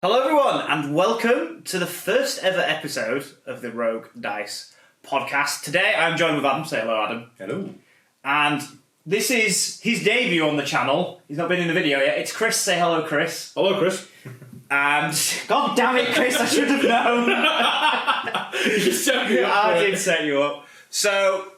Hello everyone, and welcome to the first ever episode of the Rogue Dice podcast. Today I'm joined with Adam. Say hello, Adam. Hello. And this is his debut on the channel. He's not been in the video yet. It's Chris. Say hello, Chris. Hello, Chris. And god damn it, Chris, I should have known. You set me up. I did set you up. So,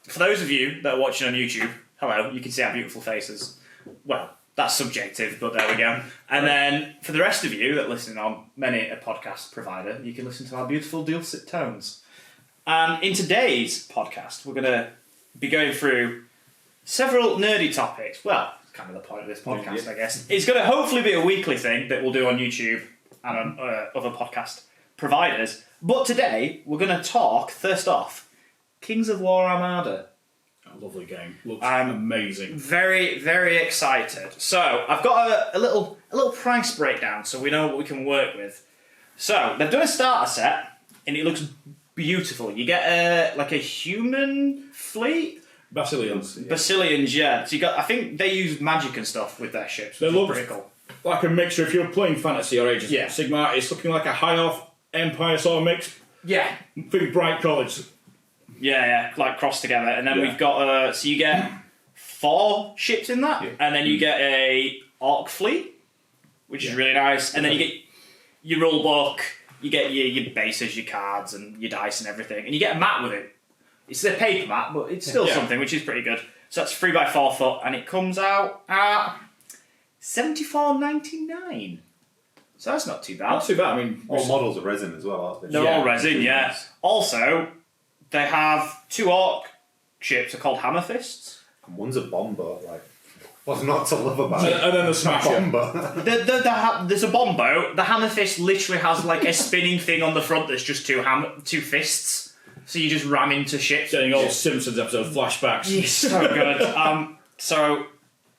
for those of you that are watching on YouTube, hello, you can see our beautiful faces. Well, that's subjective, but there we go. And then, for the rest of you that are listening on many a podcast provider, you can listen to our beautiful dulcet tones. And in today's podcast, we're going to be going through several nerdy topics. Well, it's kind of the point of this podcast, I guess. It's going to hopefully be a weekly thing that we'll do on YouTube and on other podcast providers. But today, we're going to talk, first off, Kings of War Armada. A lovely game. Looks amazing. Very, very excited. So, I've got a little price breakdown so we know what we can work with. So, they've done a starter set, and it looks beautiful. You get a human fleet? Basilians. Yeah. Basilians, yeah. So I think they use magic and stuff with their ships, which is pretty cool. Like a mixture, if you're playing fantasy or Age of Sigmar, it's looking like a high-off Empire sort of mix. Yeah. Big bright colours. Yeah, like crossed together. And then we've got, so you get 4 ships in that, and then you get a Orc fleet, which is really nice, and then you get your rule book, you get your bases, your cards, and your dice and everything, and you get a map with it. It's a paper map, but it's still something, which is pretty good. So that's 3x4 foot, and it comes out at $74.99. So that's not too bad. Not too bad, I mean... All models are resin as well, aren't they? They're all resin, yeah. Also, they have 2 Orc ships are called Hammer Fists. And one's a bomber, like, what's not to love about it? And then the Smasher. Bomber. There's a bomb boat. The Hammer Fist literally has like a spinning thing on the front that's just 2 fists. So you just ram into ships. Getting all Simpsons episode flashbacks. It's so good.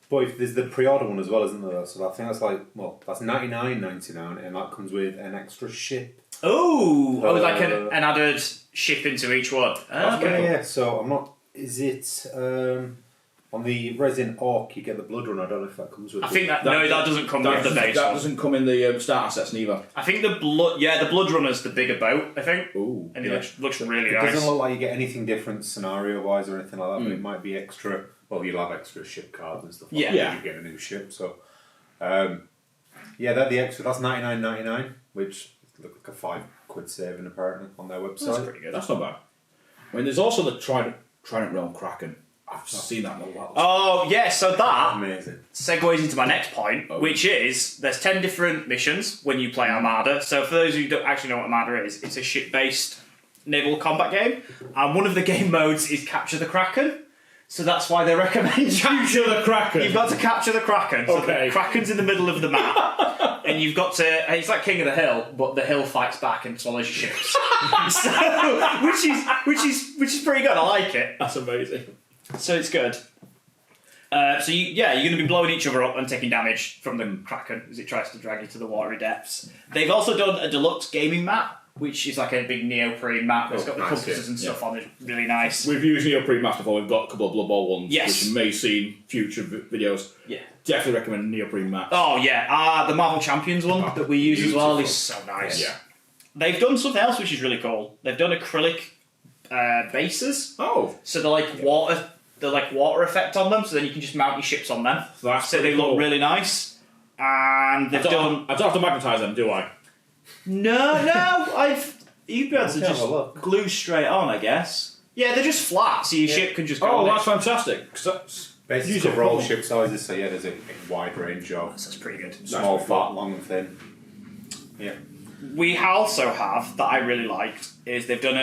Boy, there's the pre-order one as well, isn't there? So I think that's like, well, that's $99.99, and that comes with an extra ship. Like an added ship into each one. Okay. Yeah. So I'm not. Is it on the resin Orc? You get the blood run. I don't know if that comes with. I think that doesn't come with the base. That doesn't come in the starter sets neither. I think the blood runner's the bigger boat. I think. Ooh, and it looks really it nice. It doesn't look like you get anything different scenario wise or anything like that. But it might be extra. Well, you'll have extra ship cards and stuff like that. You get a new ship. So, they're the extra. That's $99.99, which looks like a £5 saving apparently on their website. That's pretty good. That's not bad. I mean, there's also the Trident Realm Kraken. I've seen that in a lot. Oh, yeah, so that amazing segues into my next point, which is there's 10 different missions when you play Armada. So for those of you who don't actually know what Armada is, it's a ship-based naval combat game. And one of the game modes is Capture the Kraken. So that's why they recommend Capture the Kraken. You've got to capture the Kraken. So okay. The Kraken's in the middle of the map. And you've got to... It's like King of the Hill, but the hill fights back and swallows your ships. So, which is pretty good. I like it. That's amazing. So it's good. You're going to be blowing each other up and taking damage from the Kraken as it tries to drag you to the watery depths. They've also done a deluxe gaming map, which is like a big neoprene map that's got the compasses and stuff on it. Really nice. We've used neoprene maps before. We've got a couple of Blood Bowl ones, yes, which you may see in future videos. Yeah. Definitely recommend neoprene maps. Oh, yeah. The Marvel Champions one that we use as well is so nice. Yeah. They've done something else which is really cool. They've done acrylic bases. Oh. So they're like water. They're like water effect on them, so then you can just mount your ships on them. So they look really nice. And they've done... I don't have to magnetise them, do I? No, you'd be able to just glue straight on, I guess. Yeah, they're just flat, so your ship can just go on that's fantastic. Basically cover all ship sizes, so there's a wide range of... That's pretty good. Small, fat, long and thin. Yeah. We also have, that I really liked, is they've done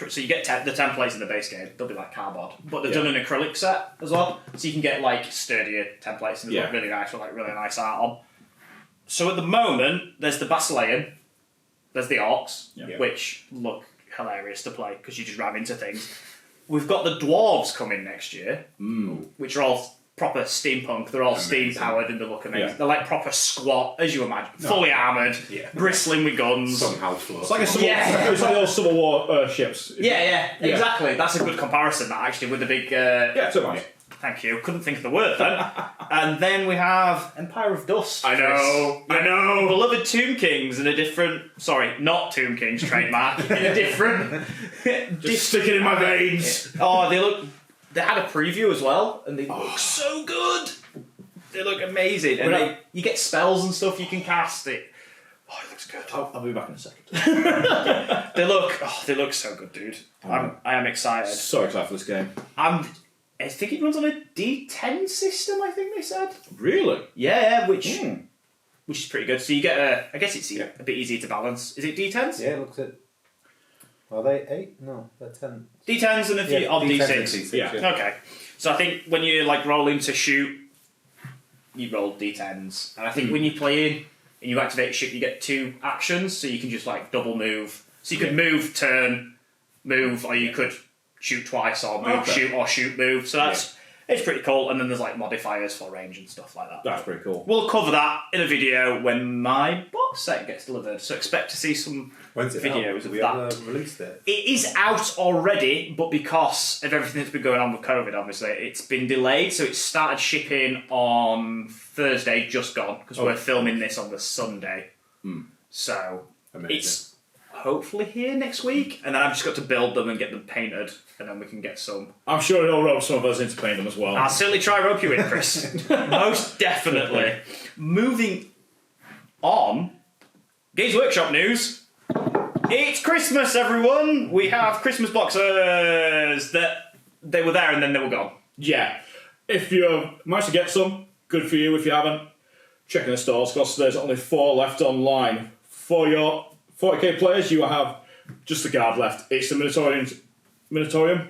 so you get the templates in the base game, they'll be like cardboard, but they've done an acrylic set as well, so you can get like sturdier templates and they look really nice with like really nice art on. So at the moment, there's the Basilean, there's the Orcs, which look hilarious to play because you just ram into things. We've got the Dwarves coming next year, which are all proper steampunk. They're all steam powered and they look amazing. They're like proper squat, as you imagine, fully armoured, bristling with guns. Somehow float. It's like it's like those Civil War ships. Yeah, exactly. That's a good comparison. That actually with the big. So nice. thank you. Couldn't think of the word then. And then we have Empire of Dust. I know. Beloved Tomb Kings in a different... Sorry, not Tomb Kings trademark. In a different... Just stick it in my veins. Oh, they look... They had a preview as well, and they look so good. They look amazing. And you get spells and stuff you can cast. It looks good. I'll be back in a second. They look so good, dude. I am excited. So excited for this game. I think it runs on a D10 system, I think they said. Really? Yeah, which is pretty good. So you get I guess it's a bit easier to balance. Is it D10s? Yeah, it looks it. Are they 8? No, they're 10. D10s and a few odd D6. Yeah. Okay. So I think when you like rolling to shoot, you roll D10s, and I think when you're playing and you activate a ship, you get 2 actions, so you can just like double move. So you could move, turn, move, or you could shoot twice, or move, shoot, or shoot, move. So it's pretty cool. And then there's like modifiers for range and stuff like that. That's pretty cool. We'll cover that in a video when my box set gets delivered. So expect to see some videos of we that. have released it? It is out already, but because of everything that's been going on with COVID, obviously, it's been delayed. So it started shipping on Thursday, just gone, because we're filming this on the Sunday. So it's hopefully here next week, and then I've just got to build them and get them painted, and then we can get some. I'm sure it'll rope some of us into painting them as well. I'll certainly try rope you in, Chris. Most definitely. Moving on, Games Workshop news. It's Christmas, everyone! We have Christmas boxes that they were there and then they were gone. Yeah. If you managed to get some, good for you. If you haven't, check in the stores, because there's only 4 left online. For your 40k players, you have just the guard left. It's the Minotaurium.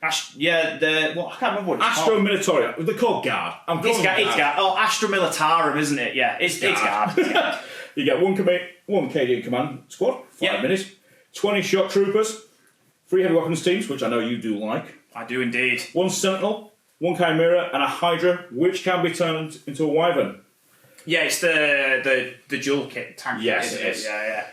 I can't remember what it's Astro called. Minotaurium. They're called guard. It's guard. Oh, Astra Militarum, isn't it? Yeah, it's guard. You get one KD command squad, 5 minutes, 20 shot troopers, 3 heavy weapons teams, which I know you do like. I do indeed. 1 sentinel, 1 chimera, and a hydra, which can be turned into a wyvern. Yeah, it's the dual kit tank. Yes, it is. Yeah.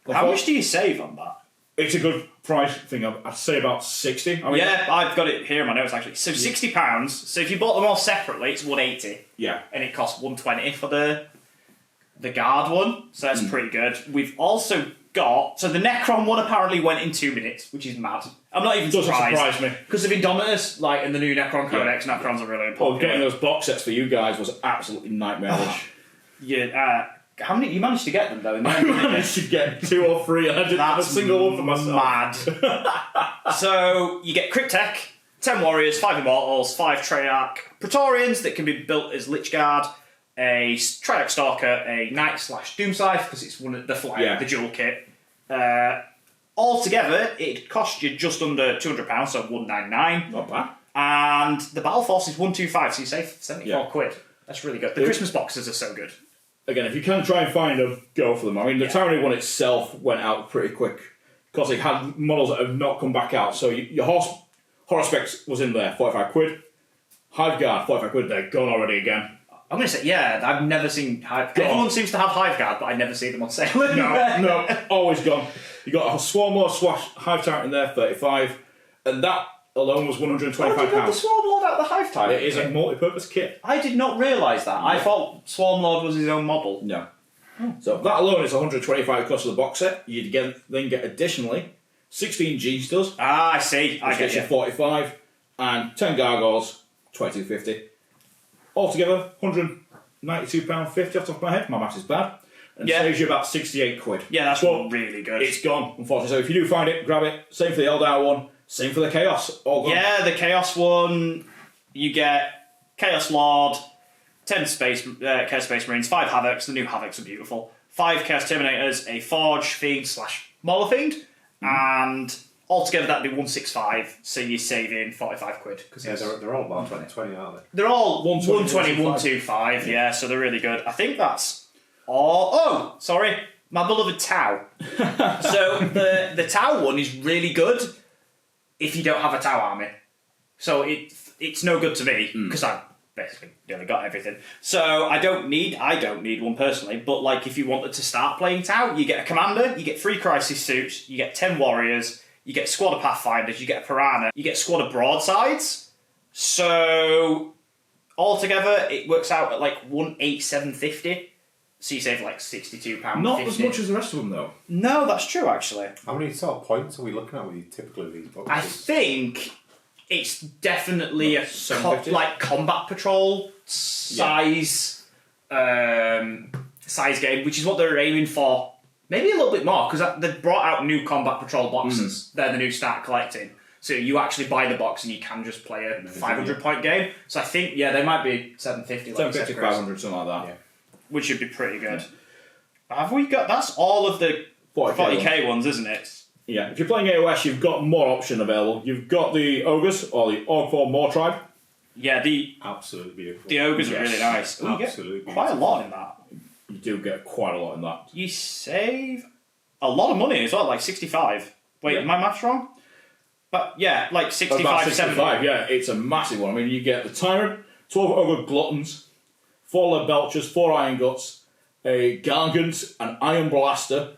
How much do you save on that? It's a good price thing. I'd say about 60. I've got it here in my notes actually. So £60. So if you bought them all separately, it's 180. Yeah, and it costs 120 for the guard one. So that's pretty good. We've also got the Necron one apparently went in 2 minutes, which is mad. I'm not even surprised. Doesn't surprise me because of Indomitors, like in the new Necron Codex. Necrons are really important. Well, getting those box sets for you guys was absolutely nightmarish. Yeah. How many you managed to get them though? I managed to get 2 or 3, and I didn't have a single one for myself. Mad. So you get Cryptek, 10 warriors, 5 immortals, 5 Treyarch Praetorians that can be built as Lich Guard, a Treyarch Stalker, a Knight / Doomscythe because it's one of the dual kit. Altogether, it cost you just under £200, so 199. Not bad. And the Battle Force is 125, so you save 74 quid. That's really good. The Christmas boxes are so good. Again, if you can try and find them, go for them. I mean, the Tyranny one itself went out pretty quick because it had models that have not come back out. So your Horospex was in there, 45 quid. Hive Guard, 45 quid. They're gone already again. I'm going to say, I've never seen Hive Guard. Everyone seems to have Hive Guard, but I never see them on sale. No, always gone. You got a Swarmlord / Hive Tyrant in there, 35, and that alone was £125. How did you get the Swarmlord out of the Hive Tyrant? It is a multi-purpose kit. I did not realise that. I thought Swarmlord was his own model. No. So that alone is 125 cost of the box set. You'd then get additionally 16 G-Stars. I see. I get you. 45, and 10 Gargoyles, $22.50. Altogether, £192.50 off the top of my head. My maths is bad. And saves you about 68 quid. Yeah, that's really good. It's gone, unfortunately. So if you do find it, grab it. Same for the Eldar one. Same for the Chaos. All gone. Yeah, the Chaos one, you get Chaos Lord, 10 Chaos Space Marines, 5 Havocs. The new Havocs are beautiful. 5 Chaos Terminators, a Forge Fiend / Mauler Fiend, and altogether that'd be 165. So you're saving 45 quid. Yeah, they're all about 2020, aren't they? They're all 120, 125. Yeah, so they're really good. I think that's all. Oh, sorry, my beloved Tau. So the Tau one is really good if you don't have a Tau army. So it's no good to me because I basically nearly got everything. So I don't need one personally, but like if you wanted to start playing Tau, you get a commander, you get 3 crisis suits, you get 10 warriors, you get a squad of pathfinders, you get a piranha, you get a squad of broadsides. So altogether, it works out at like 187.50. So you save like £62. Not as much as the rest of them, though. No, that's true actually. How many sort of points are we looking at with typically these boxes? I think it's definitely a like combat patrol size size game, which is what they're aiming for. Maybe a little bit more, because they've brought out new combat patrol boxes. They're the new start collecting. So you actually buy the box and you can just play a 500-point game. So I think, they might be 750. 750, 500, something like that. Yeah. Which should be pretty good. Have we got... That's all of the 40k ones, isn't it? Yeah. If you're playing AOS, you've got more option available. You've got the Ogres, or the Orc Form More Tribe. Yeah, Absolutely beautiful. The Ogres are really nice. Ooh, Absolutely. Quite a lot in that. You do get quite a lot in that. You save a lot of money as well, like 65. Wait, am my maths wrong? But yeah, like 65, About 65, 70. Yeah, it's a massive one. I mean, you get the Tyrant, 12 Ogre Gluttons, 4 Lead Belchers, 4 Iron Guts, a Gargant, an Iron Blaster,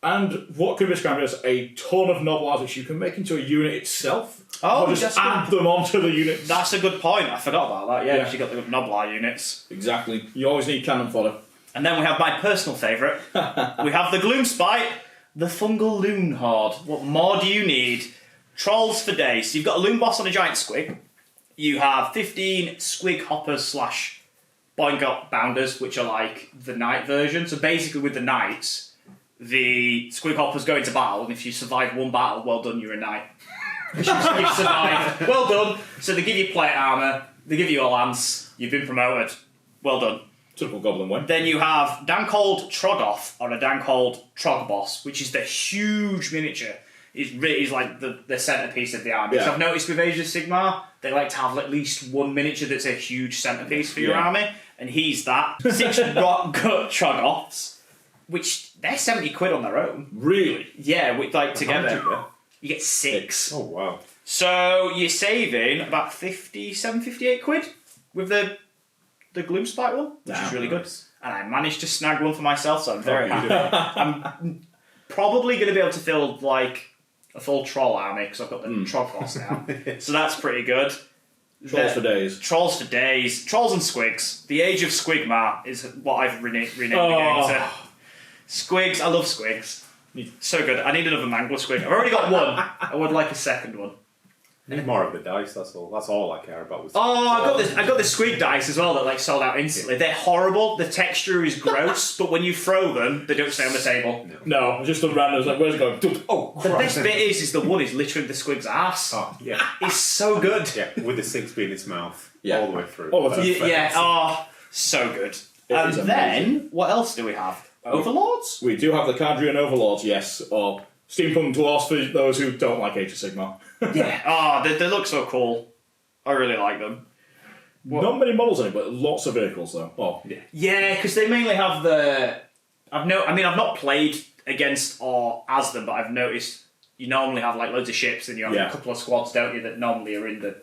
and what could be described as a ton of Noblars, which you can make into a unit itself. Oh, or just add them onto the units. That's a good point. I forgot about that. Yeah, because you got the Noblar units. Exactly. You always need cannon fodder. And then we have my personal favourite. We have the Gloomspite, the Fungal Loon Horde. What more do you need? Trolls for days. So you've got a Loon Boss on a giant squig. You have 15 Squig Hoppers / Boing Bounders, which are like the Knight version. So basically with the Knights, the Squig Hoppers go into battle, and if you survive one battle, well done, you're a Knight. You've survived. Well done. So they give you plate armour, they give you a lance, you've been promoted. Well done. Typical Goblin way. Then you have Dankold Trogoth, or a Dankold Trog Boss, which is the huge miniature. It's like the centrepiece of the army. Yeah. So I've noticed with Age of Sigmar, they like to have at least one miniature that's a huge centrepiece for your army, and he's that. 6 Rock Gut Trogoths, which they're 70 quid on their own. Really? Yeah, with like together. You get 6. Oh, wow. So you're saving about 57, 58 quid with the Gloomspite one, which is really good. And I managed to snag one for myself, so I'm very happy. I'm probably going to be able to fill like a full troll army because I've got the Trog Boss now. So that's pretty good. Trolls for days. Trolls for days. Trolls and Squigs. The Age of Squigmar is what I've renamed the game to. Squigs. I love Squigs. So good. I need another Mangler Squig. I've already got one. I would like a second one. Need more of the dice. That's all. That's all I care about. I got the Squig dice as well that like sold out instantly. They're horrible. The texture is gross, but when you throw them, they don't stay on the table. No, just the random. Like, where's it going? Oh, the best bit is the one is literally the Squig's ass. Oh, yeah. It's so good. Yeah, with the 6 being its mouth all the way through. So good. And then what else do we have? Overlords? We do have the Cadrian Overlords, yes, or Steampunk Dwarfs for those who don't like Age of Sigmar. Yeah. They look so cool. I really like them. Not many models in it, but lots of vehicles though. Oh, yeah, because they mainly have the. I've not played against or as them, but I've noticed you normally have like loads of ships, and you have a couple of squads, don't you, that normally are in the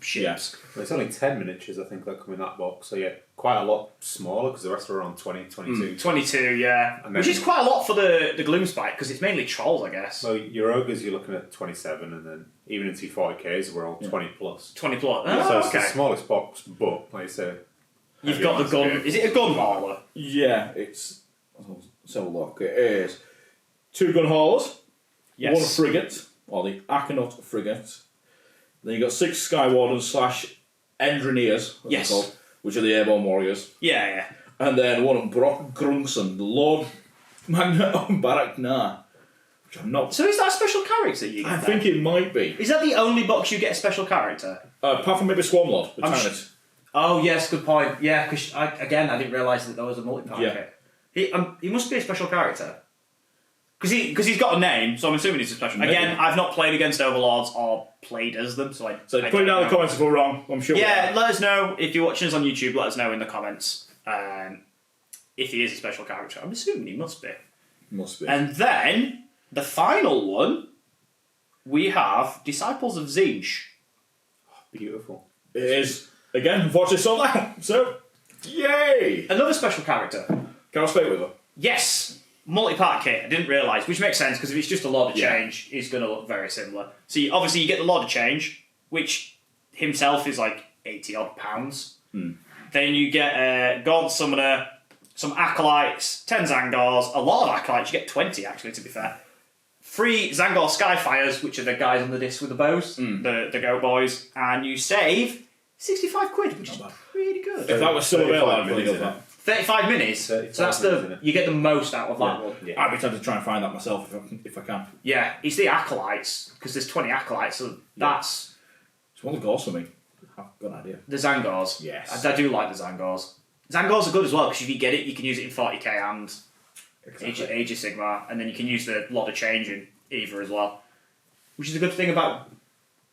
ships. Well, it's only 10 miniatures, I think, that come in that box. So yeah, quite a lot smaller because the rest are around 20, 22. 22, yeah. Which is quite a lot for the Gloomspite because it's mainly trolls, I guess. So your ogres, you're looking at 27, and then even into your 40Ks, we're all 20 plus. 20 plus. So it's the smallest box, but like I say, you've got the gun. Is it a gun hauler? Yeah, it's. Let's have a look. It is 2 gun haulers, 1 frigate, or the Akhenaut frigate. Then you've got 6 Sky Wardens / Engineers, which are the airborne warriors. Yeah. And then 1 Brock Grunson, the Lord Magna of Barak Nar. Which I'm not. So is that a special character you get? I think it might be. Is that the only box you get a special character? Apart from maybe Swarmlord, the Tyrant. Oh, yes, good point. Yeah, because I didn't realise that there was a multi-pack kit. He must be a special character. Because he's got a name, so I'm assuming he's a special. Again, I've not played against Overlords or played as them, so put it down in the comments if we're wrong. I'm sure. Yeah, let us know if you're watching us on YouTube. Let us know in the comments if he is a special character. I'm assuming he must be. Must be. And then the final one, we have Disciples of Tzeentch. Beautiful. It is again, unfortunately, sold out. So, yay! Another special character. Can I speak with her? Yes. Multi-part kit, I didn't realise, which makes sense because if it's just a Lord of Change, it's going to look very similar. So obviously you get the Lord of Change, which himself is like 80 odd pounds. Then you get a Gaunt Summoner, some Acolytes, 10 Zangors, a lot of Acolytes, you get 20 actually to be fair. 3 Zangor Skyfires, which are the guys on the disc with the bows, the Goat Boys, and you save 65 quid, which is pretty good. If that was still available, I'd really love that. 35 minis, so that's you get the most out of that one. I'd be tempted to try and find that myself if I can. Yeah, it's the Acolytes, because there's 20 Acolytes, so that's... It's one of the goals for me. I've got an idea. The Zangors. Yes. I do like the Zangors. Zangors are good as well, because if you get it, you can use it in 40k and Age of Sigmar, and then you can use the Lot of Change in either as well. Which is a good thing about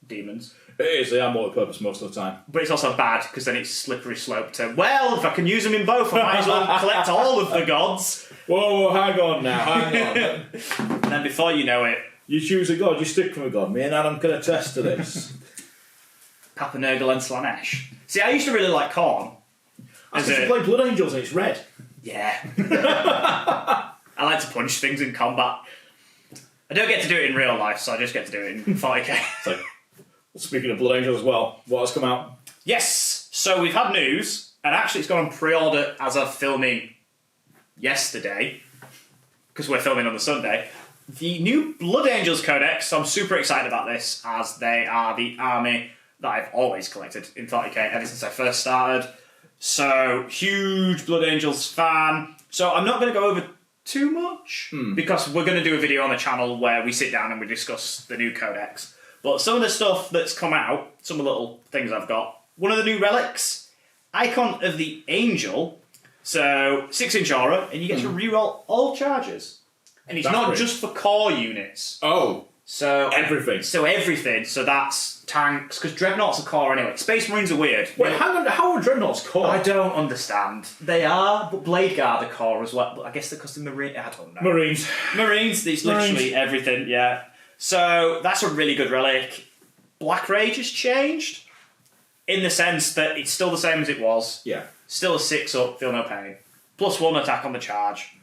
demons. It is, they are multi-purpose most of the time. But it's also bad, because then it's slippery slope to, well, if I can use them in both, I might as well collect all of the gods. Whoa, hang on now, hang on. And then before you know it... You choose a god, you stick from a god. Me and Adam can attest to this. Papa Nurgle and Slanesh. See, I used to really like Khorne. I used to play Blood Angels and it's red. Yeah. I like to punch things in combat. I don't get to do it in real life, so I just get to do it in 40k. So, speaking of Blood Angels as well, what has come out? Yes, so we've had news, and actually it's gone on pre-order as of filming yesterday, because we're filming on the Sunday. The new Blood Angels Codex, so I'm super excited about this, as they are the army that I've always collected in 40k ever since I first started. So, huge Blood Angels fan. So I'm not going to go over too much, because we're going to do a video on the channel where we sit down and we discuss the new codex. But some of the stuff that's come out, some of the little things I've got. One of the new relics, Icon of the Angel. So 6-inch aura, and you get to reroll all charges. And it's not just for core units. Oh. So everything. So that's tanks, because Dreadnoughts are core anyway. Space Marines are weird. Wait, hang on, how are Dreadnoughts core? I don't understand. They are, but Blade Guard are core as well. But I guess they're because they're Marine. I don't know. Marines, it's literally everything, yeah. So that's a really good relic. Black Rage has changed, in the sense that it's still the same as it was. Yeah. Still a 6-up, feel no pain. +1 attack on the charge.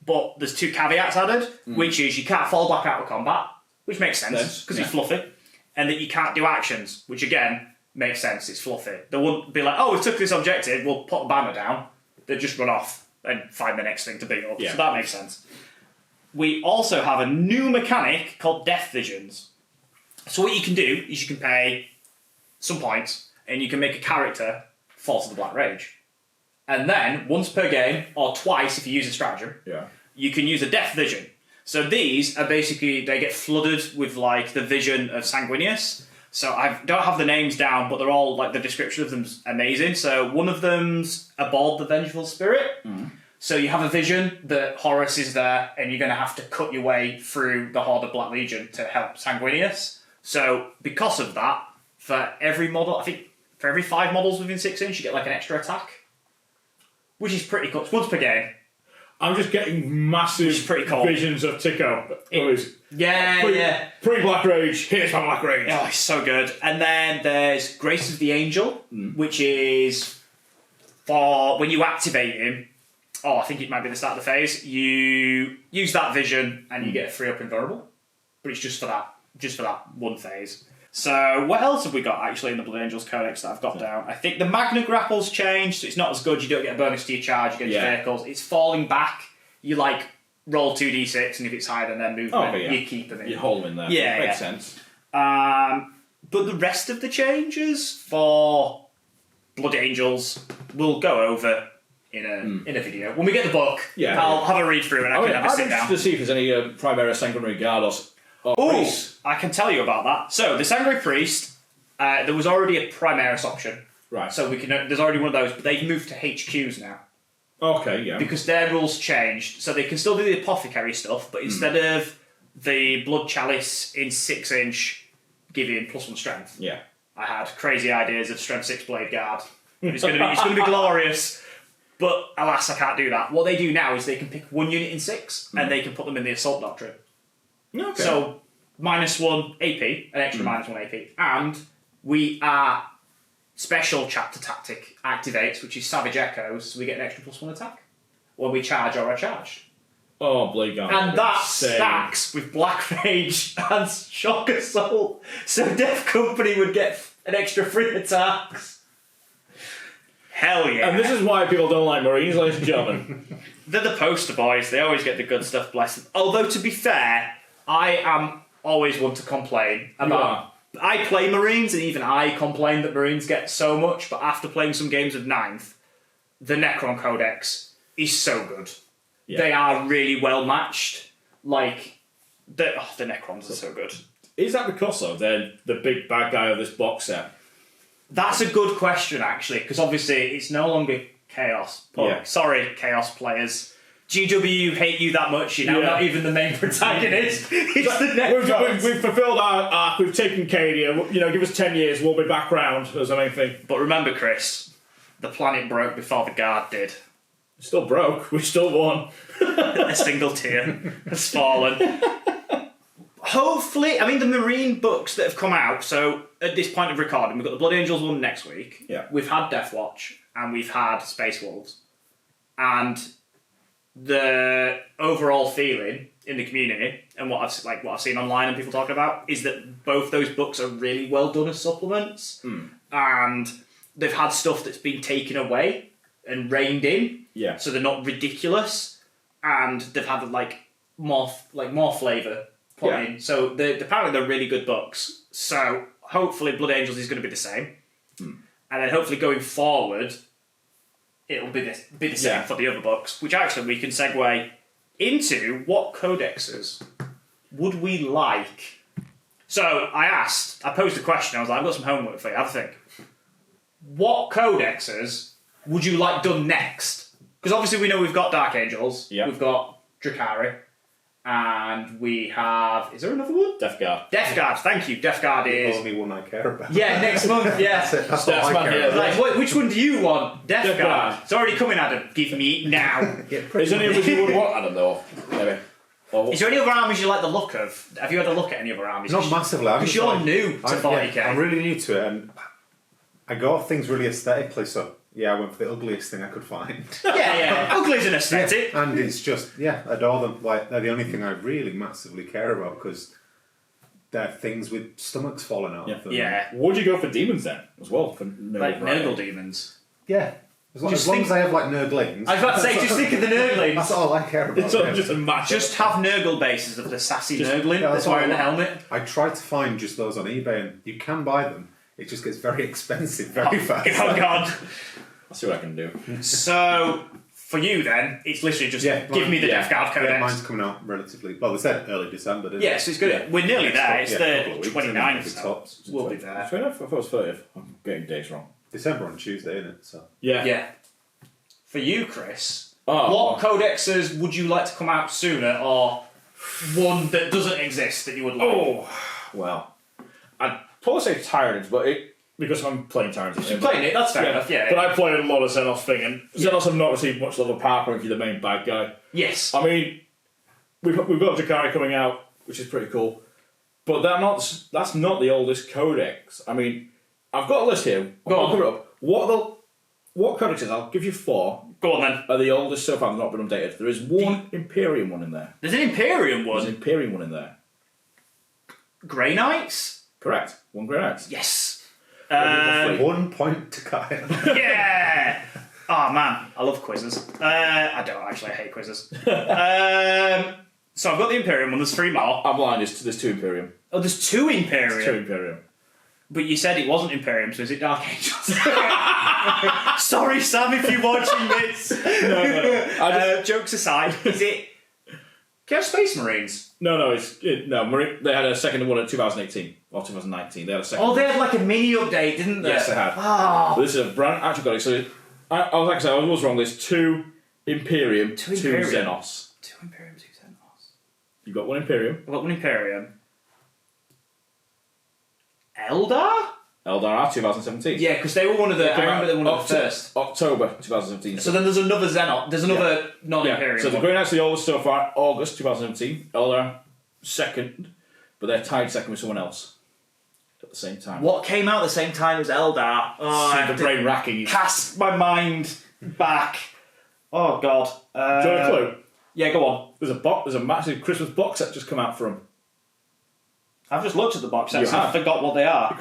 But there's 2 caveats added, which is you can't fall back out of combat, which makes sense, because it's fluffy. And that you can't do actions, which again, makes sense, it's fluffy. They wouldn't be like, oh, we took this objective, we'll put a banner down. They'd just run off and find the next thing to beat up. Yeah. So that makes sense. We also have a new mechanic called Death Visions. So what you can do is you can pay some points, and you can make a character fall to the Black Rage. And then, once per game, or twice if you use a stratagem, you can use a Death Vision. So these are basically, they get flooded with like the vision of Sanguinius. So I don't have the names down, but they're all, like, the description of them's amazing. So one of them's Aboard the Vengeful Spirit. So you have a vision that Horus is there, and you're going to have to cut your way through the Horde of Black Legion to help Sanguinius. So because of that, for every model, I think for every 5 models within 6-inch, you get like an extra attack. Which is pretty cool. It's once per game. I'm just getting massive visions of Tico. Pre-Black Rage, here's my Black Rage. Oh, it's so good. And then there's Grace of the Angel, which is for when you activate him. Oh, I think it might be the start of the phase. You use that vision and you get a 3-up invulnerable. But it's just for that one phase. So, what else have we got actually in the Blood Angels Codex that I've got down? I think the Magna Grapple's changed, so it's not as good. You don't get a bonus to your charge against vehicles. It's falling back. You, like, roll 2d6, and if it's higher than their movement, you keep them in. You hold them in there. Yeah, makes sense. But the rest of the changes for Blood Angels we'll go over in a video. When we get the book, I'll have a read through and I can have a sit down. To see if there's any Primera Sanguinary Gardos. Oh, I can tell you about that. So, the Sanguinary Priest, there was already a Primaris option. Right. So, there's already one of those, but they've moved to HQs now. Okay, yeah. Because their rules changed. So, they can still do the Apothecary stuff, but instead of the Blood Chalice in 6-inch giving +1 strength, I had crazy ideas of Strength 6 Blade Guard. It's going to be glorious. But, alas, I can't do that. What they do now is they can pick 1 unit in 6, and they can put them in the Assault Doctrine. Okay. So, -1 AP, an extra -1 AP, and we are special chapter tactic activates, which is Savage Echoes, so we get an extra +1 attack when we charge or are charged. Oh, Blade Guard. And that stacks with Black Rage and Shock Assault. So Death Company would get and extra free attacks. Hell yeah. And this is why people don't like Marines, ladies and gentlemen. They're the poster boys. They always get the good stuff, bless them. Although, to be fair, I am always one to complain about... I play Marines, and even I complain that Marines get so much, but after playing some games of 9th, the Necron Codex is so good. Yeah. They are really well matched. Like, the Necrons are so good. Is that because, though, they're the big bad guy of this box set? That's a good question, actually, because obviously it's no longer Chaos. Sorry, Chaos players. GW hate you that much, you're now not even the main protagonist. It's the Necrons. We've fulfilled our arc, we've taken Cadia, give us 10 years, we'll be back round as the main thing. But remember, Chris, the planet broke before the Guard did. Still broke, we still won. A single tear has fallen. Hopefully, I mean, the Marine books that have come out, so at this point of recording, we've got the Blood Angels one next week. Yeah. We've had Death Watch, and we've had Space Wolves. And the overall feeling in the community, and what I've seen online and people talking about, is that both those books are really well done as supplements. And they've had stuff that's been taken away and reined in. Yeah. So they're not ridiculous. And they've had more flavour put in. So apparently they're really good books. So hopefully Blood Angels is going to be the same. And then hopefully going forward, it'll be the same for the other books. Which actually we can segue into what codexes would we like. So I posed a question. I was like, I've got some homework for you. Have a think. What codexes would you like done next? Because obviously we know we've got Dark Angels. Yeah. We've got Drakari. And we have... Is there another one? Death Guard. Death Guard, thank you. Death Guard is... The only one I care about. Yeah, next month, yeah. That's all I care about. Like, which one do you want? Death Guard. It's already coming, Adam. Give me now. Is there any others you would want, Adam, though? Maybe. Is there any other armies you like the look of? Have you had a look at any other armies? Not massively. Because you're new to 40k. I'm really new to it, and I go off things really aesthetically, so... Yeah, I went for the ugliest thing I could find. Yeah. Ugly's an aesthetic. Yeah. And it's just, adore them. Like, they're the only thing I really massively care about, because they're things with stomachs falling out of them. Yeah. Would you go for demons then, as well? For Nurgle demons? Yeah. As long as I have, Nurglings. I was about to say, just think of the Nurglings. That's all I care about. It's just a match. Just have Nurgle bases of the sassy Nurgling that's wearing the helmet. I tried to find just those on eBay, and you can buy them. It just gets very expensive very fast. Oh, God. I'll see what I can do. So, for you then, it's literally just give me the Death Guard Codex. Yeah, mine's coming out relatively... Well, they said early December, didn't so it's good. Yeah. We're nearly there. It's the 29th, so we'll be there. 29th? I thought it was 30th. I'm getting dates wrong. December on Tuesday, isn't it? So. Yeah. For you, Chris, what codexes would you like to come out sooner, or one that doesn't exist that you would like? Oh, well, I'd probably say Tyrants, but because I'm playing Tyrants. You're playing it, that's fair enough, yeah. But I played a lot of Xenos thing, and Xenos have not received much love apart from if you're the main bad guy. Yes. I mean, we've got Drakari coming out, which is pretty cool, but that's not the oldest codex. I mean, I've got a list here. I'll put it up. What codexes? I'll give you 4. Go on then. Are the oldest so far, not been updated. There is one Imperium one in there. There's an Imperium one? There's an Imperium one in there. Grey Knights? Correct. 1 Grey Knights. Yes. 1 point to Kyle. Yeah! Oh man, I love quizzes. I don't actually, I hate quizzes. So I've got the Imperium one, there's 3 more. I'm lying, there's 2 Imperium. Oh, there's 2 Imperium? There's 2 Imperium. But you said it wasn't Imperium, so is it Dark Angels? Sorry, Sam, if you're watching this. No. Jokes aside, is it Chaos Space Marines? No, they had a second one in 2018 or 2019. They had a second. Oh, they had a mini update, didn't they? Yes, they had. Oh. But this is a brand actual codex. So I was wrong. There's 2 Imperium, 2 Xenos. 2 Imperium, 2 Xenos. You've got 1 Imperium. I've got 1 Imperium. Eldar? Eldar 2017. Yeah, because they were one of the. I remember they were one of the first. October 2017. So then there's another Xenos. There's another non-Imperium. So the Grey Knights are the oldest so far. August 2017. Eldar second, but they're tied second with someone else at the same time. What came out at the same time as Eldar? Oh, I have the brain racking. Cast my mind back. Oh God. Do you want a clue? Yeah, go on. There's a massive Christmas box set just come out from. I've just looked at the box You sets and have. forgot what they are.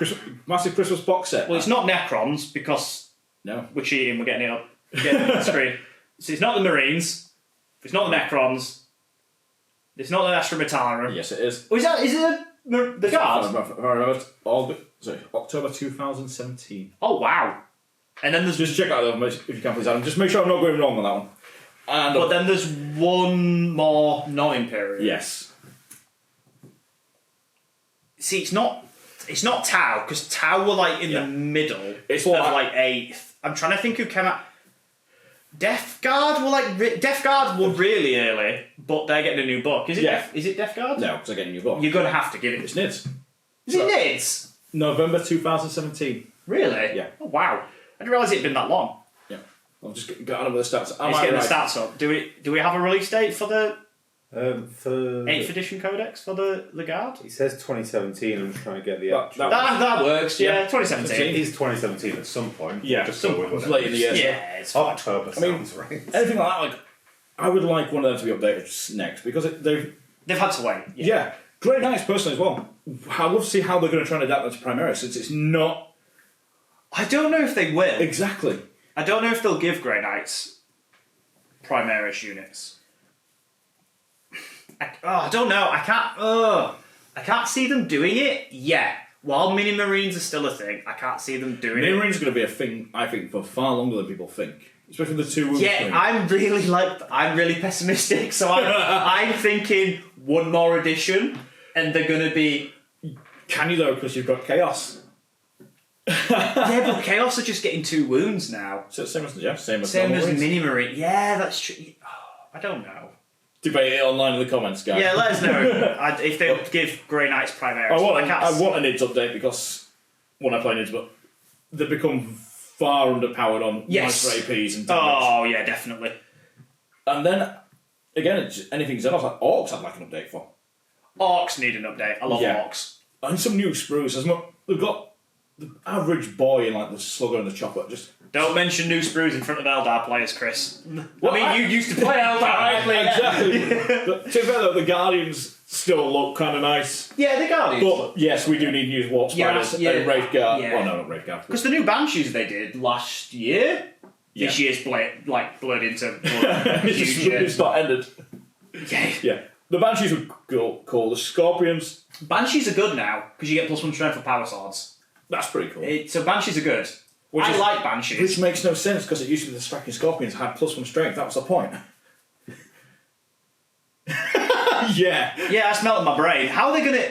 Massive Christmas box set. Well, it's not Necrons because No. we're cheating. We're getting it up, getting it on the screen. So it's not the Marines. It's not the Necrons. It's not the Astra Militarum. Yes, it is. Oh, is it the Guard? If I remember, October 2017. Oh wow! And then there's Just check out though, if you can, please, Adam. Just make sure I'm not going wrong on that one. And but then there's one more non-Imperial. yes, See, it's not Tau because Tau were like in the middle. It's of like- like 8th. I'm trying to think who came out. Death Guard were like Death Guard were really early, but they're getting a new book. Is it? Yeah. Is it Death Guard? no, because I'm getting a new book. You're gonna have to give it. It's NIDS. Is it Nids? November 2017. Really? Yeah. Oh wow! I didn't realise it had been that long. Yeah, I'll just get on with the stats. He's getting the stats up. Do we have a release date for the For 8th edition codex for the Guard? It says 2017. I'm just trying to get the actual. That works. Yeah, It 2017. is 2017 at some point. Yeah, just some go with point whatever. late in the year. Yeah, it's fine. October sounds right. Anything like that, like I would like one of them to be updated next because they've They've had to wait. yeah. Grey Knights personally as well. I love to see how they're going to try and adapt that to Primaris since it's not I don't know if they will. exactly. I don't know if they'll give Grey Knights Primaris units. I don't know. I can't see them doing it yet. While mini Marines are still a thing, I can't see them doing Mini it. Marines are going to be a thing, I think, for far longer than people think. Especially the two women. Yeah, I'm really pessimistic. So I'm thinking one more edition, and they're going to be. Can you though? Because you've got Chaos. Yeah, but Chaos are just getting 2 wounds now. So same as Same as Marines. mini Marine. Yeah, that's true. I don't know. Debate it online in the comments, guys. Yeah, let us know if they give Grey Knights Primaris. I want a NIDS update because when I play NIDS, but they've become far underpowered on Yes. nicer APs and damage. Oh yeah, definitely. And then again, it's anything Xenos like Orcs I'd like an update for. Orcs need an update. I love Yeah. Orcs. And some new sprues. They've got the average boy in like the Slugger and the Chopper. Just Don't mention new sprues in front of Eldar players, Chris. Well, you used to play Eldar, right? exactly. But to be fair though, the Guardians still look kind of nice. Yeah, the Guardians. But yes, we do need new Warp Spiders and Wraith Guard. yeah. Well, no, not Wraith Guard. Because the new Banshees they did last year, this year's blurred into It's not ended. Yeah. Yeah. The Banshees were cool. The Scorpions, Banshees are good now because you get +1 strength for power swords. that's pretty cool. So Banshees are good. I like Banshees. Which makes no sense because it used to be the Striking Scorpions had +1 strength. That was the point. Yeah. Yeah, that's melting my brain. How are they gonna?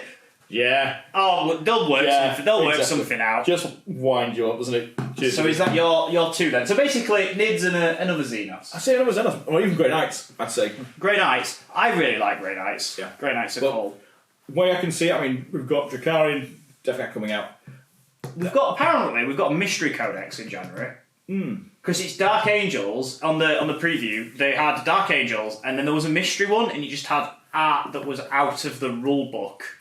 Yeah. Oh, they'll work. Work something out. Just wind you up, doesn't it? Cheers. So is that your 2 then? So basically, Nids and another Xenos. I'd say another Xenos, or even Grey Knights, I'd say. Grey Knights. I really like Grey Knights. Yeah. Grey Knights are But- cool. The way I can see it, I mean, we've got Drakarian definitely coming out. We've got a mystery codex in January. Because it's Dark Angels on the preview. They had Dark Angels, and then there was a mystery one, and you just had art that was out of the rule book.